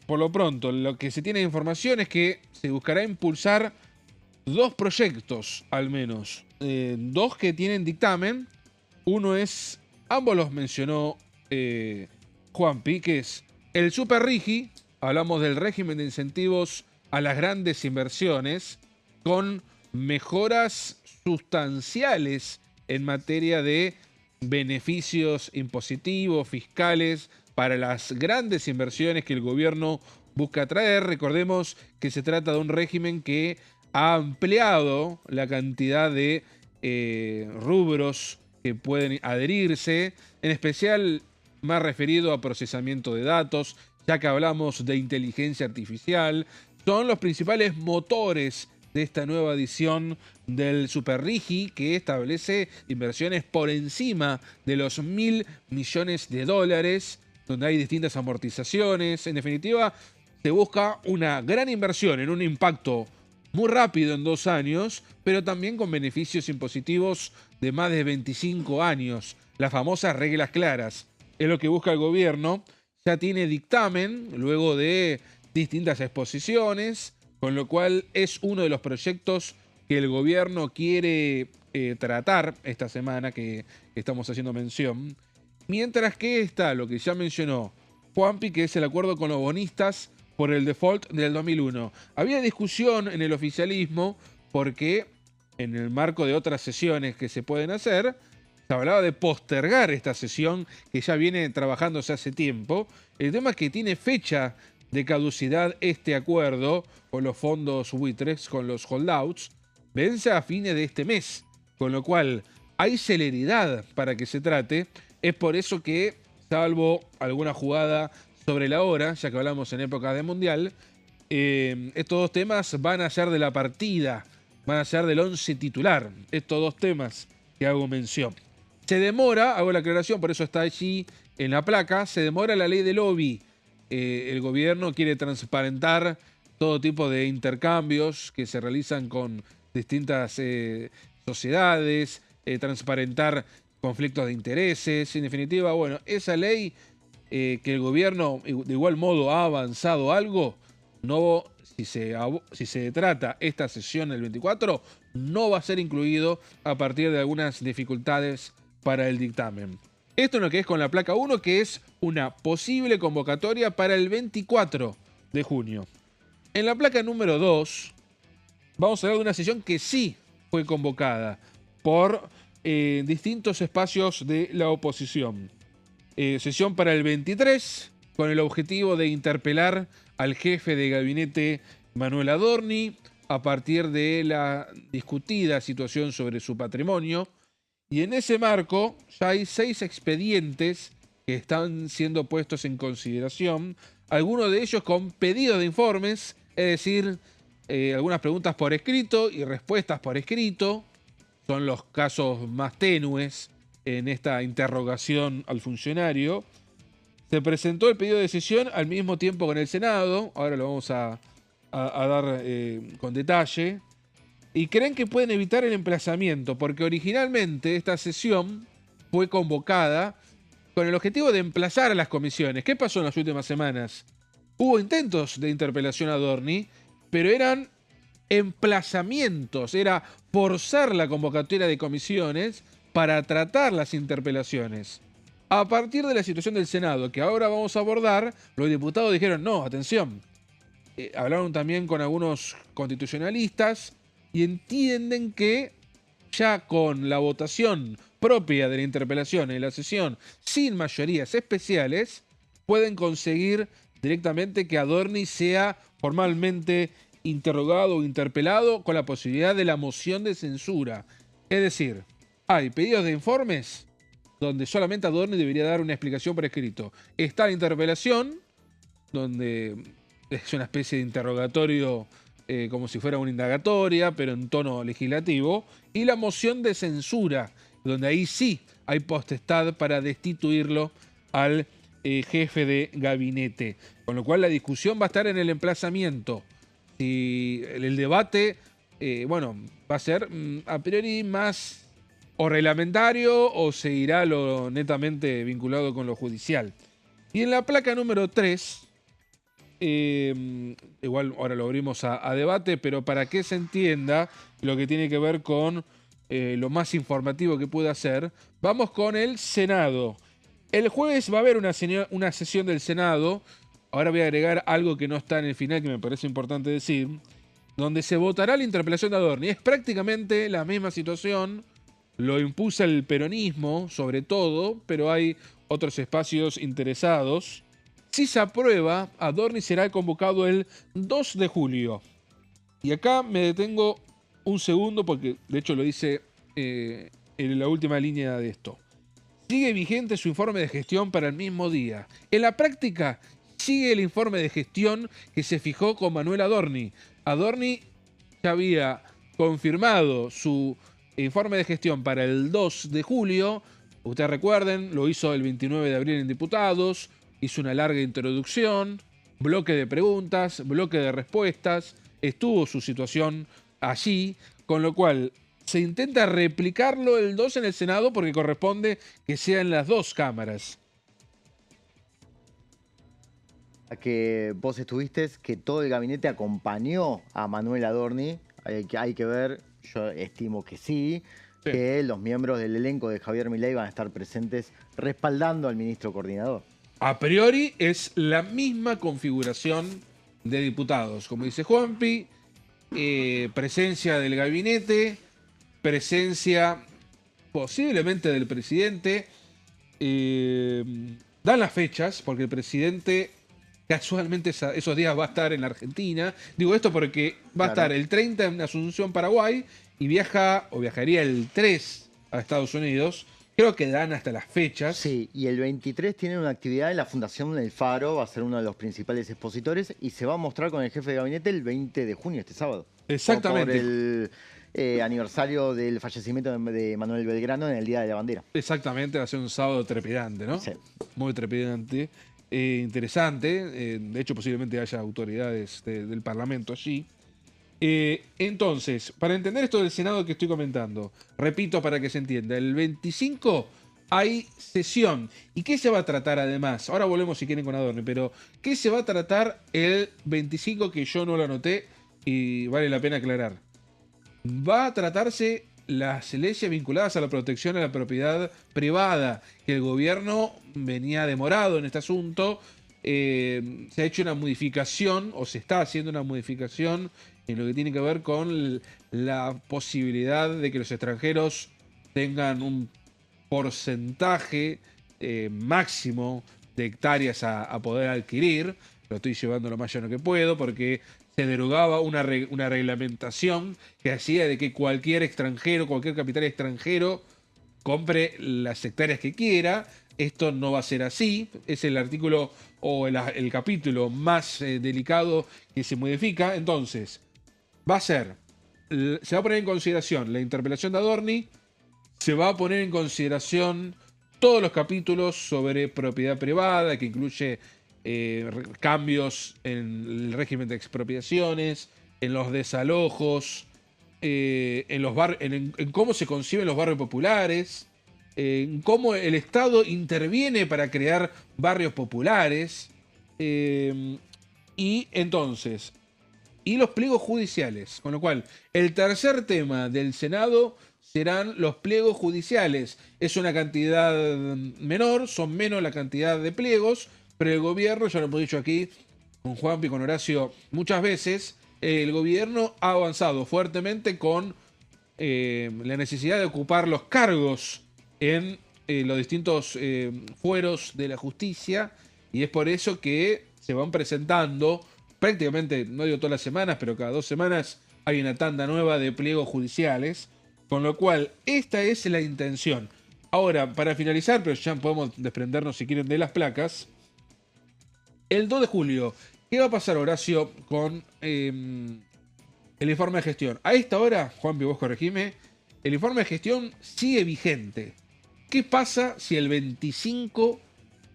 por lo pronto, lo que se tiene de información es que se buscará impulsar 2 proyectos, al menos. 2 que tienen dictamen. Uno es, ambos los mencionó Juanpi, que es el Super Rigi. Hablamos del régimen de incentivos a las grandes inversiones con mejoras sustanciales en materia de beneficios impositivos, fiscales, para las grandes inversiones que el gobierno busca traer. Recordemos que se trata de un régimen que ha ampliado la cantidad de rubros que pueden adherirse, en especial más referido a procesamiento de datos, ya que hablamos de inteligencia artificial. Son los principales motores de esta nueva edición del Super Rigi, que establece inversiones por encima de los $1.000 millones, donde hay distintas amortizaciones. En definitiva, se busca una gran inversión en un impacto muy rápido en 2 años, pero también con beneficios impositivos de más de 25 años. Las famosas reglas claras. Es lo que busca el gobierno. Ya tiene dictamen luego de distintas exposiciones, con lo cual es uno de los proyectos que el gobierno quiere tratar esta semana que estamos haciendo mención. Mientras que está lo que ya mencionó Juanpi, que es el acuerdo con los bonistas por el default del 2001. Había discusión en el oficialismo porque en el marco de otras sesiones que se pueden hacer, se hablaba de postergar esta sesión que ya viene trabajándose hace tiempo. El tema es que tiene fecha de caducidad este acuerdo con los fondos buitres, con los holdouts, vence a fines de este mes, con lo cual hay celeridad para que se trate. Es por eso que, salvo alguna jugada sobre la hora, ya que hablamos en época de Mundial, estos dos temas van a ser de la partida, van a ser del 11 titular, estos dos temas que hago mención. Se demora, hago la aclaración, por eso está allí en la placa, se demora la ley del lobby. El gobierno quiere transparentar todo tipo de intercambios que se realizan con distintas sociedades, transparentar conflictos de intereses. En definitiva, bueno, esa ley que el gobierno de igual modo ha avanzado algo, no, si se trata esta sesión el 24, no va a ser incluido a partir de algunas dificultades para el dictamen. Esto es lo que es con la placa 1, que es una posible convocatoria para el 24 de junio. En la placa número 2, vamos a hablar de una sesión que sí fue convocada por distintos espacios de la oposición. Sesión para el 23, con el objetivo de interpelar al jefe de gabinete Manuel Adorni a partir de la discutida situación sobre su patrimonio. Y en ese marco ya hay 6 expedientes que están siendo puestos en consideración, algunos de ellos con pedido de informes, es decir, algunas preguntas por escrito y respuestas por escrito. Son los casos más tenues en esta interrogación al funcionario. Se presentó el pedido de decisión al mismo tiempo con el Senado, ahora lo vamos a dar con detalle. Y creen que pueden evitar el emplazamiento, porque originalmente esta sesión fue convocada con el objetivo de emplazar a las comisiones. ¿Qué pasó en las últimas semanas? Hubo intentos de interpelación a Adorni, pero eran emplazamientos, era forzar la convocatoria de comisiones para tratar las interpelaciones. A partir de la situación del Senado, que ahora vamos a abordar, los diputados dijeron, no, atención. Hablaron también con algunos constitucionalistas, y entienden que ya con la votación propia de la interpelación en la sesión sin mayorías especiales, pueden conseguir directamente que Adorni sea formalmente interrogado o interpelado con la posibilidad de la moción de censura. Es decir, hay pedidos de informes donde solamente Adorni debería dar una explicación por escrito. Está la interpelación, donde es una especie de interrogatorio como si fuera una indagatoria, pero en tono legislativo, y la moción de censura, donde ahí sí hay potestad para destituirlo al jefe de gabinete. Con lo cual la discusión va a estar en el emplazamiento. Si el debate, va a ser a priori más o reglamentario o se irá a lo netamente vinculado con lo judicial. Y en la placa número 3, igual ahora lo abrimos a debate, pero para que se entienda lo que tiene que ver con lo más informativo que pueda ser, vamos con el Senado. El jueves va a haber una sesión del Senado, ahora voy a agregar algo que no está en el final que me parece importante decir, donde se votará la interpelación de Adorni. Es prácticamente la misma situación, lo impulsa el peronismo sobre todo, pero hay otros espacios interesados. Si se aprueba, Adorni será convocado el 2 de julio. Y acá me detengo un segundo porque de hecho lo dice en la última línea de esto. Sigue vigente su informe de gestión para el mismo día. En la práctica, sigue el informe de gestión que se fijó con Manuel Adorni. Adorni ya había confirmado su informe de gestión para el 2 de julio. Ustedes recuerden, lo hizo el 29 de abril en Diputados. Hizo una larga introducción, bloque de preguntas, bloque de respuestas, estuvo su situación allí, con lo cual se intenta replicarlo el 2 en el Senado porque corresponde que sea en las dos cámaras. Que vos estuviste, que todo el gabinete acompañó a Manuel Adorni, hay que ver, yo estimo que sí, que los miembros del elenco de Javier Milei van a estar presentes respaldando al ministro coordinador. A priori es la misma configuración de diputados. Como dice Juanpi, presencia del gabinete, presencia posiblemente del presidente. Dan las fechas, porque el presidente casualmente esos días va a estar en Argentina. Digo esto porque va a estar el 30 en Asunción, Paraguay, y viajaría el 3 a Estados Unidos. Creo que dan hasta las fechas. Sí, y el 23 tienen una actividad en la Fundación El Faro, va a ser uno de los principales expositores y se va a mostrar con el jefe de gabinete el 20 de junio, este sábado. Exactamente. Por el aniversario del fallecimiento de Manuel Belgrano en el Día de la Bandera. Exactamente, va a ser un sábado trepidante, ¿no? Sí. Muy trepidante, interesante. De hecho, posiblemente haya autoridades del Parlamento allí. Entonces, para entender esto del Senado que estoy comentando, repito para que se entienda, el 25 hay sesión. ¿Y qué se va a tratar además? Ahora volvemos si quieren con Adorni, pero ¿qué se va a tratar el 25 que yo no lo anoté y vale la pena aclarar? Va a tratarse las leyes vinculadas a la protección a la propiedad privada, que el gobierno venía demorado en este asunto. Se ha hecho una modificación, o se está haciendo una modificación en lo que tiene que ver con la posibilidad de que los extranjeros tengan un porcentaje máximo de hectáreas a poder adquirir. Lo estoy llevando lo más llano que puedo porque se derogaba una reglamentación que hacía de que cualquier extranjero, cualquier capital extranjero compre las hectáreas que quiera. Esto no va a ser así. Es el artículo o el capítulo más delicado que se modifica. Entonces, se va a poner en consideración la interpelación de Adorni, se va a poner en consideración todos los capítulos sobre propiedad privada, que incluye cambios en el régimen de expropiaciones, en los desalojos, en cómo se conciben los barrios populares, en cómo el Estado interviene para crear barrios populares, y entonces, y los pliegos judiciales. Con lo cual, el tercer tema del Senado serán los pliegos judiciales. Es una cantidad menor, son menos la cantidad de pliegos, pero el gobierno, ya lo hemos dicho aquí con Juanpi y con Horacio muchas veces, el gobierno ha avanzado fuertemente con la necesidad de ocupar los cargos en los distintos fueros de la justicia, y es por eso que se van presentando prácticamente, no digo todas las semanas, pero cada 2 semanas hay una tanda nueva de pliegos judiciales, con lo cual esta es la intención. Ahora, para finalizar, pero ya podemos desprendernos si quieren de las placas, el 2 de julio, ¿qué va a pasar, Horacio, con el informe de gestión? A esta hora, Juanpi, vos corregime, el informe de gestión sigue vigente. ¿Qué pasa si el 25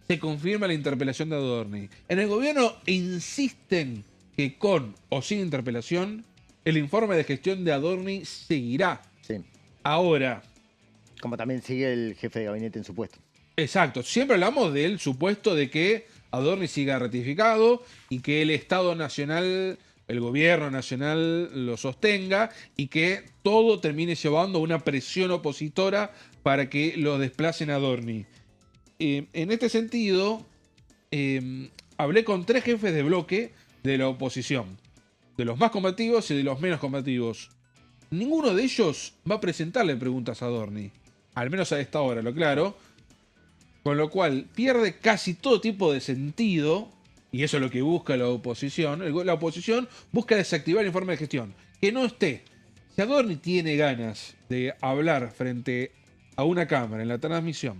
se confirma la interpelación de Adorni? En el gobierno insisten que con o sin interpelación, el informe de gestión de Adorni seguirá. Sí. Ahora, como también sigue el jefe de gabinete en su puesto. Exacto, siempre hablamos del supuesto de que Adorni siga ratificado y que el Estado Nacional, el gobierno nacional lo sostenga y que todo termine llevando una presión opositora para que lo desplacen a Adorni. En este sentido, hablé con 3 jefes de bloque de la oposición, de los más combativos y de los menos combativos. Ninguno de ellos va a presentarle preguntas a Adorni, al menos a esta hora, lo claro. Con lo cual pierde casi todo tipo de sentido, y eso es lo que busca la oposición. La oposición busca desactivar el informe de gestión, que no esté. Si Adorni tiene ganas de hablar frente a una cámara en la transmisión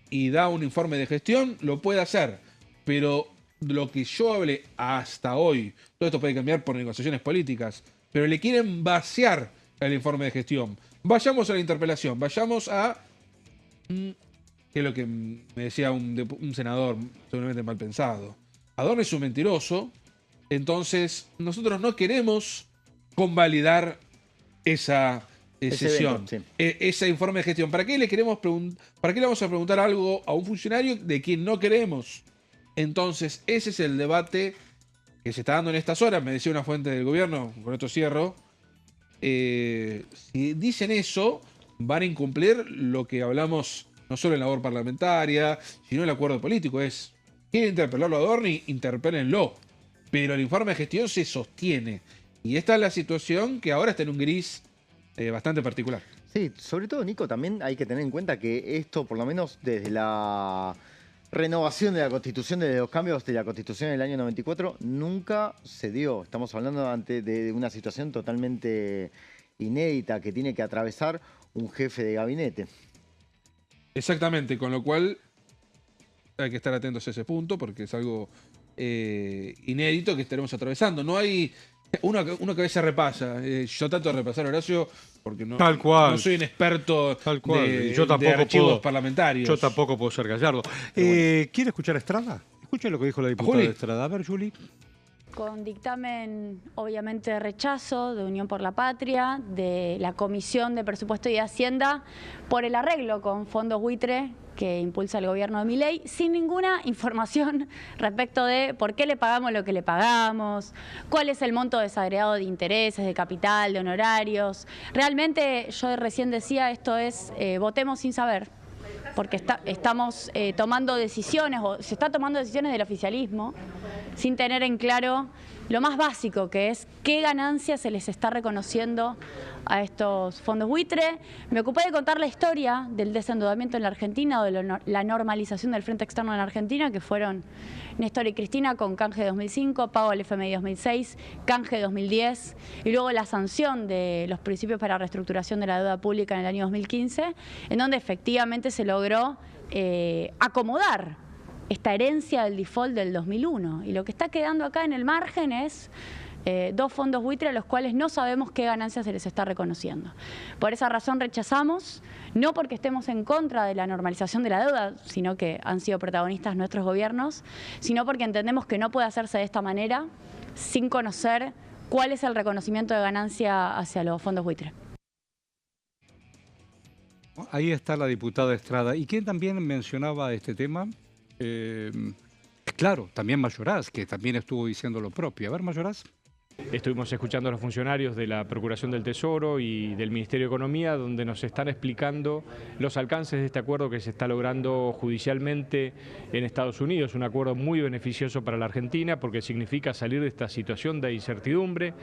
y da un informe de gestión, lo puede hacer. Pero lo que yo hablé hasta hoy, todo esto puede cambiar por negociaciones políticas, pero le quieren vaciar el informe de gestión. Vayamos a la interpelación, vayamos a... que es lo que me decía un senador seguramente mal pensado. Adorni es un mentiroso, entonces nosotros no queremos convalidar esa sesión, sí. Ese informe de gestión. ¿Para qué le vamos a preguntar algo a un funcionario de quien no queremos? Entonces, ese es el debate que se está dando en estas horas. Me decía una fuente del gobierno, con esto cierro. Si dicen eso, van a incumplir lo que hablamos no solo en la labor parlamentaria, sino en el acuerdo político. ¿Quieren interpelarlo a Adorni? Interpélenlo. Pero el informe de gestión se sostiene. Y esta es la situación que ahora está en un gris bastante particular. Sí, sobre todo, Nico, también hay que tener en cuenta que esto, por lo menos desde la renovación de la Constitución, desde los cambios de la Constitución en el año 94, nunca se dio. Estamos hablando de una situación totalmente inédita que tiene que atravesar un jefe de gabinete. Exactamente, con lo cual hay que estar atentos a ese punto porque es algo inédito que estaremos atravesando. No hay... Uno que a veces repasa. Yo trato de repasar, Horacio, porque no, Tal cual. no soy un experto Tal cual. de, Yo tampoco de archivos puedo, parlamentarios. Yo tampoco puedo ser Gallardo. ¿Quiere escuchar a Estrada? Escucha lo que dijo la diputada Juli. de Estrada. A ver, Juli. Con dictamen, obviamente, de rechazo de Unión por la Patria, de la Comisión de Presupuesto y Hacienda, por el arreglo con fondos buitre que impulsa el gobierno de Milei, sin ninguna información respecto de por qué le pagamos lo que le pagamos, cuál es el monto desagregado de intereses, de capital, de honorarios. Realmente, yo recién decía, esto es votemos sin saber, porque estamos tomando decisiones, o se está tomando decisiones del oficialismo, sin tener en claro lo más básico, que es qué ganancias se les está reconociendo a estos fondos buitre. Me ocupé de contar la historia del desendeudamiento en la Argentina o de la normalización del frente externo en la Argentina, que fueron Néstor y Cristina con canje 2005, pago al FMI 2006, canje 2010 y luego la sanción de los principios para reestructuración de la deuda pública en el año 2015, en donde efectivamente se logró acomodar esta herencia del default del 2001. Y lo que está quedando acá en el margen es dos fondos buitre a los cuales no sabemos qué ganancias se les está reconociendo. Por esa razón rechazamos, no porque estemos en contra de la normalización de la deuda, sino que han sido protagonistas nuestros gobiernos, sino porque entendemos que no puede hacerse de esta manera sin conocer cuál es el reconocimiento de ganancia hacia los fondos buitre. Ahí está la diputada Estrada. ¿Y quién también mencionaba este tema? Claro, también Mayoraz, que también estuvo diciendo lo propio. A ver, Mayoraz. Estuvimos escuchando a los funcionarios de la Procuración del Tesoro y del Ministerio de Economía, donde nos están explicando los alcances de este acuerdo que se está logrando judicialmente en Estados Unidos. Un acuerdo muy beneficioso para la Argentina porque significa salir de esta situación de incertidumbre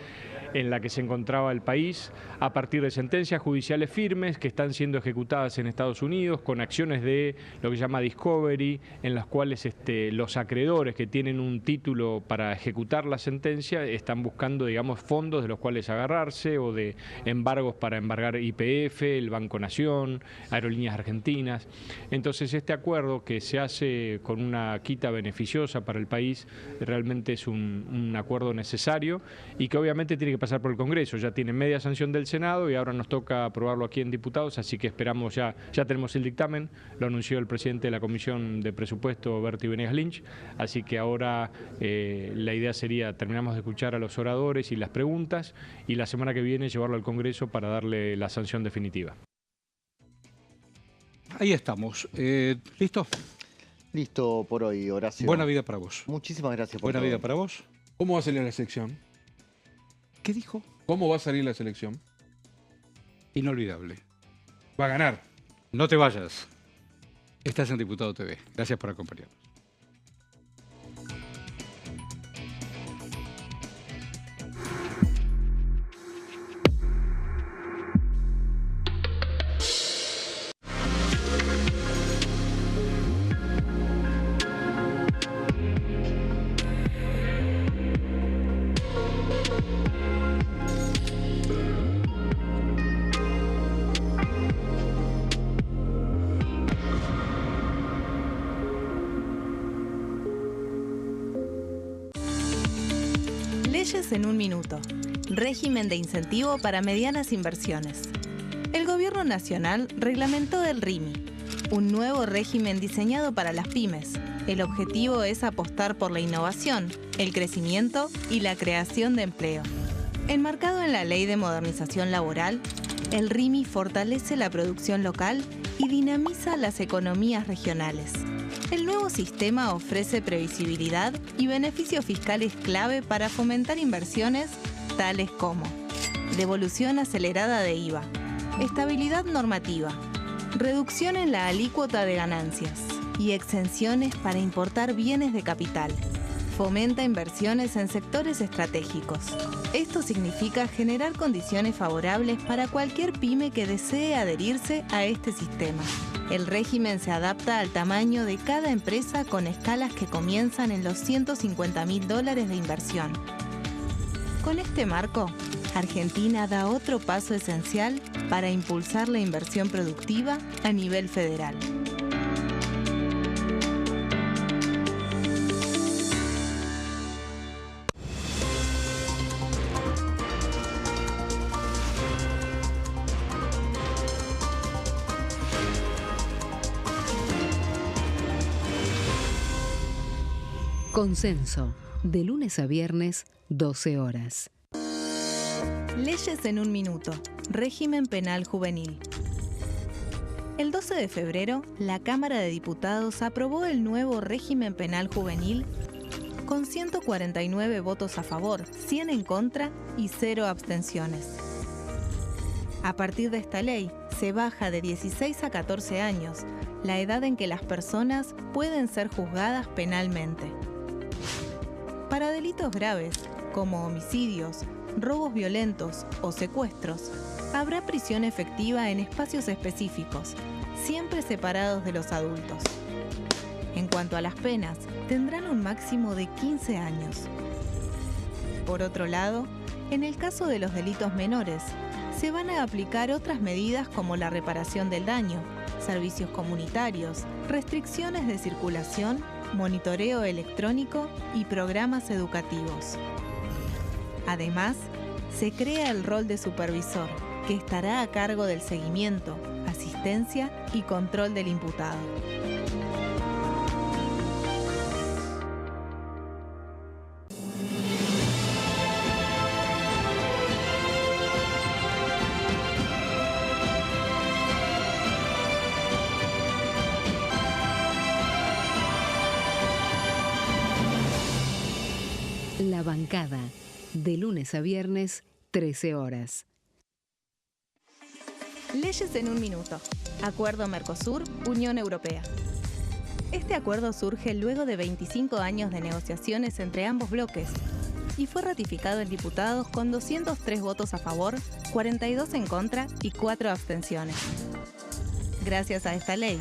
en la que se encontraba el país a partir de sentencias judiciales firmes que están siendo ejecutadas en Estados Unidos con acciones de lo que se llama discovery, en las cuales los acreedores que tienen un título para ejecutar la sentencia están buscando, digamos, fondos de los cuales agarrarse o de embargos para embargar YPF, el Banco Nación, Aerolíneas Argentinas. Entonces este acuerdo que se hace con una quita beneficiosa para el país realmente es un acuerdo necesario y que obviamente tiene que pasar por el Congreso. Ya tiene media sanción del Senado y ahora nos toca aprobarlo aquí en diputados, así que esperamos ya tenemos el dictamen, lo anunció el presidente de la Comisión de Presupuesto, Berti Venegas Lynch, así que ahora la idea sería, terminamos de escuchar a los oradores y las preguntas y la semana que viene llevarlo al Congreso para darle la sanción definitiva. Ahí estamos. ¿Listo? Listo por hoy, Horacio. Buena vida para vos. Muchísimas gracias por Buena todo. vida para vos. ¿Cómo va a salir la selección? ¿Qué dijo? ¿Cómo va a salir la selección? Inolvidable. Va a ganar. No te vayas. Estás en Diputado TV. Gracias por acompañarnos. Leyes en un minuto. Régimen de incentivo para medianas inversiones. El Gobierno Nacional reglamentó el RIMI, un nuevo régimen diseñado para las pymes. El objetivo es apostar por la innovación, el crecimiento y la creación de empleo. Enmarcado en la Ley de Modernización Laboral, el RIMI fortalece la producción local y dinamiza las economías regionales. El nuevo sistema ofrece previsibilidad y beneficios fiscales clave para fomentar inversiones tales como devolución acelerada de IVA, estabilidad normativa, reducción en la alícuota de ganancias y exenciones para importar bienes de capital. Fomenta inversiones en sectores estratégicos. Esto significa generar condiciones favorables para cualquier pyme que desee adherirse a este sistema. El régimen se adapta al tamaño de cada empresa con escalas que comienzan en los $150.000 de inversión. Con este marco, Argentina da otro paso esencial para impulsar la inversión productiva a nivel federal. Consenso, de lunes a viernes, 12 horas. Leyes en un minuto. Régimen penal juvenil. El 12 de febrero, la Cámara de Diputados aprobó el nuevo régimen penal juvenil con 149 votos a favor, 100 en contra y 0 abstenciones. A partir de esta ley, se baja de 16 a 14 años la edad en que las personas pueden ser juzgadas penalmente. Para delitos graves, como homicidios, robos violentos o secuestros, habrá prisión efectiva en espacios específicos, siempre separados de los adultos. En cuanto a las penas, tendrán un máximo de 15 años. Por otro lado, en el caso de los delitos menores, se van a aplicar otras medidas como la reparación del daño, servicios comunitarios, restricciones de circulación, monitoreo electrónico y programas educativos. Además, se crea el rol de supervisor, que estará a cargo del seguimiento, asistencia y control del imputado. La bancada, de lunes a viernes, 13 horas. Leyes en un minuto. Acuerdo Mercosur-Unión Europea. Este acuerdo surge luego de 25 años de negociaciones entre ambos bloques y fue ratificado en diputados con 203 votos a favor, 42 en contra y 4 abstenciones. Gracias a esta ley,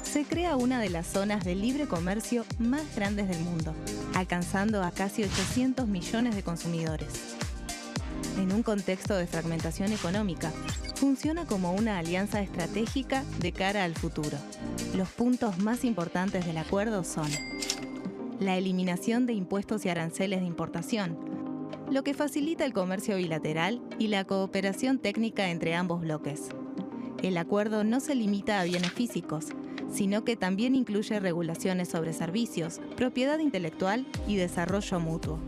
se crea una de las zonas de libre comercio más grandes del mundo, alcanzando a casi 800 millones de consumidores. En un contexto de fragmentación económica, funciona como una alianza estratégica de cara al futuro. Los puntos más importantes del acuerdo son la eliminación de impuestos y aranceles de importación, lo que facilita el comercio bilateral y la cooperación técnica entre ambos bloques. El acuerdo no se limita a bienes físicos, sino que también incluye regulaciones sobre servicios, propiedad intelectual y desarrollo mutuo.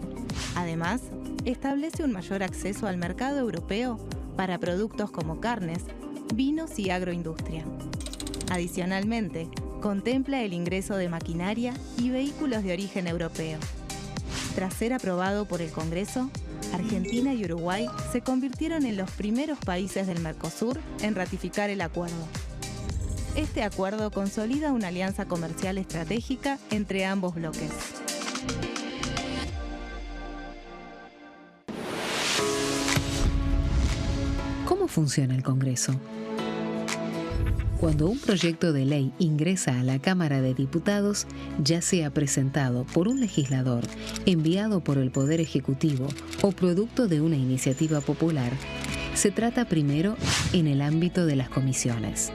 Además, establece un mayor acceso al mercado europeo para productos como carnes, vinos y agroindustria. Adicionalmente, contempla el ingreso de maquinaria y vehículos de origen europeo. Tras ser aprobado por el Congreso, Argentina y Uruguay se convirtieron en los primeros países del Mercosur en ratificar el acuerdo. Este acuerdo consolida una alianza comercial estratégica entre ambos bloques. ¿Cómo funciona el Congreso? Cuando un proyecto de ley ingresa a la Cámara de Diputados, ya sea presentado por un legislador, enviado por el Poder Ejecutivo o producto de una iniciativa popular, se trata primero en el ámbito de las comisiones.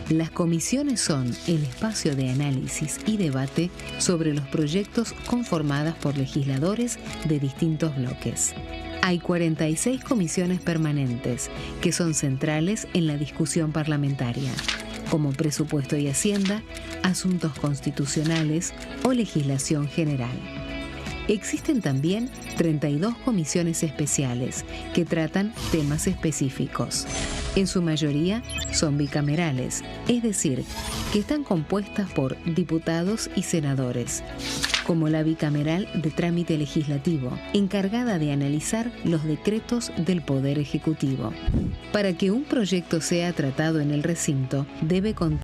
Las comisiones son el espacio de análisis y debate sobre los proyectos conformadas por legisladores de distintos bloques. Hay 46 comisiones permanentes que son centrales en la discusión parlamentaria, como Presupuesto y Hacienda, Asuntos Constitucionales o Legislación General. Existen también 32 comisiones especiales que tratan temas específicos. En su mayoría son bicamerales, es decir, que están compuestas por diputados y senadores, como la bicameral de trámite legislativo, encargada de analizar los decretos del Poder Ejecutivo. Para que un proyecto sea tratado en el recinto, debe contar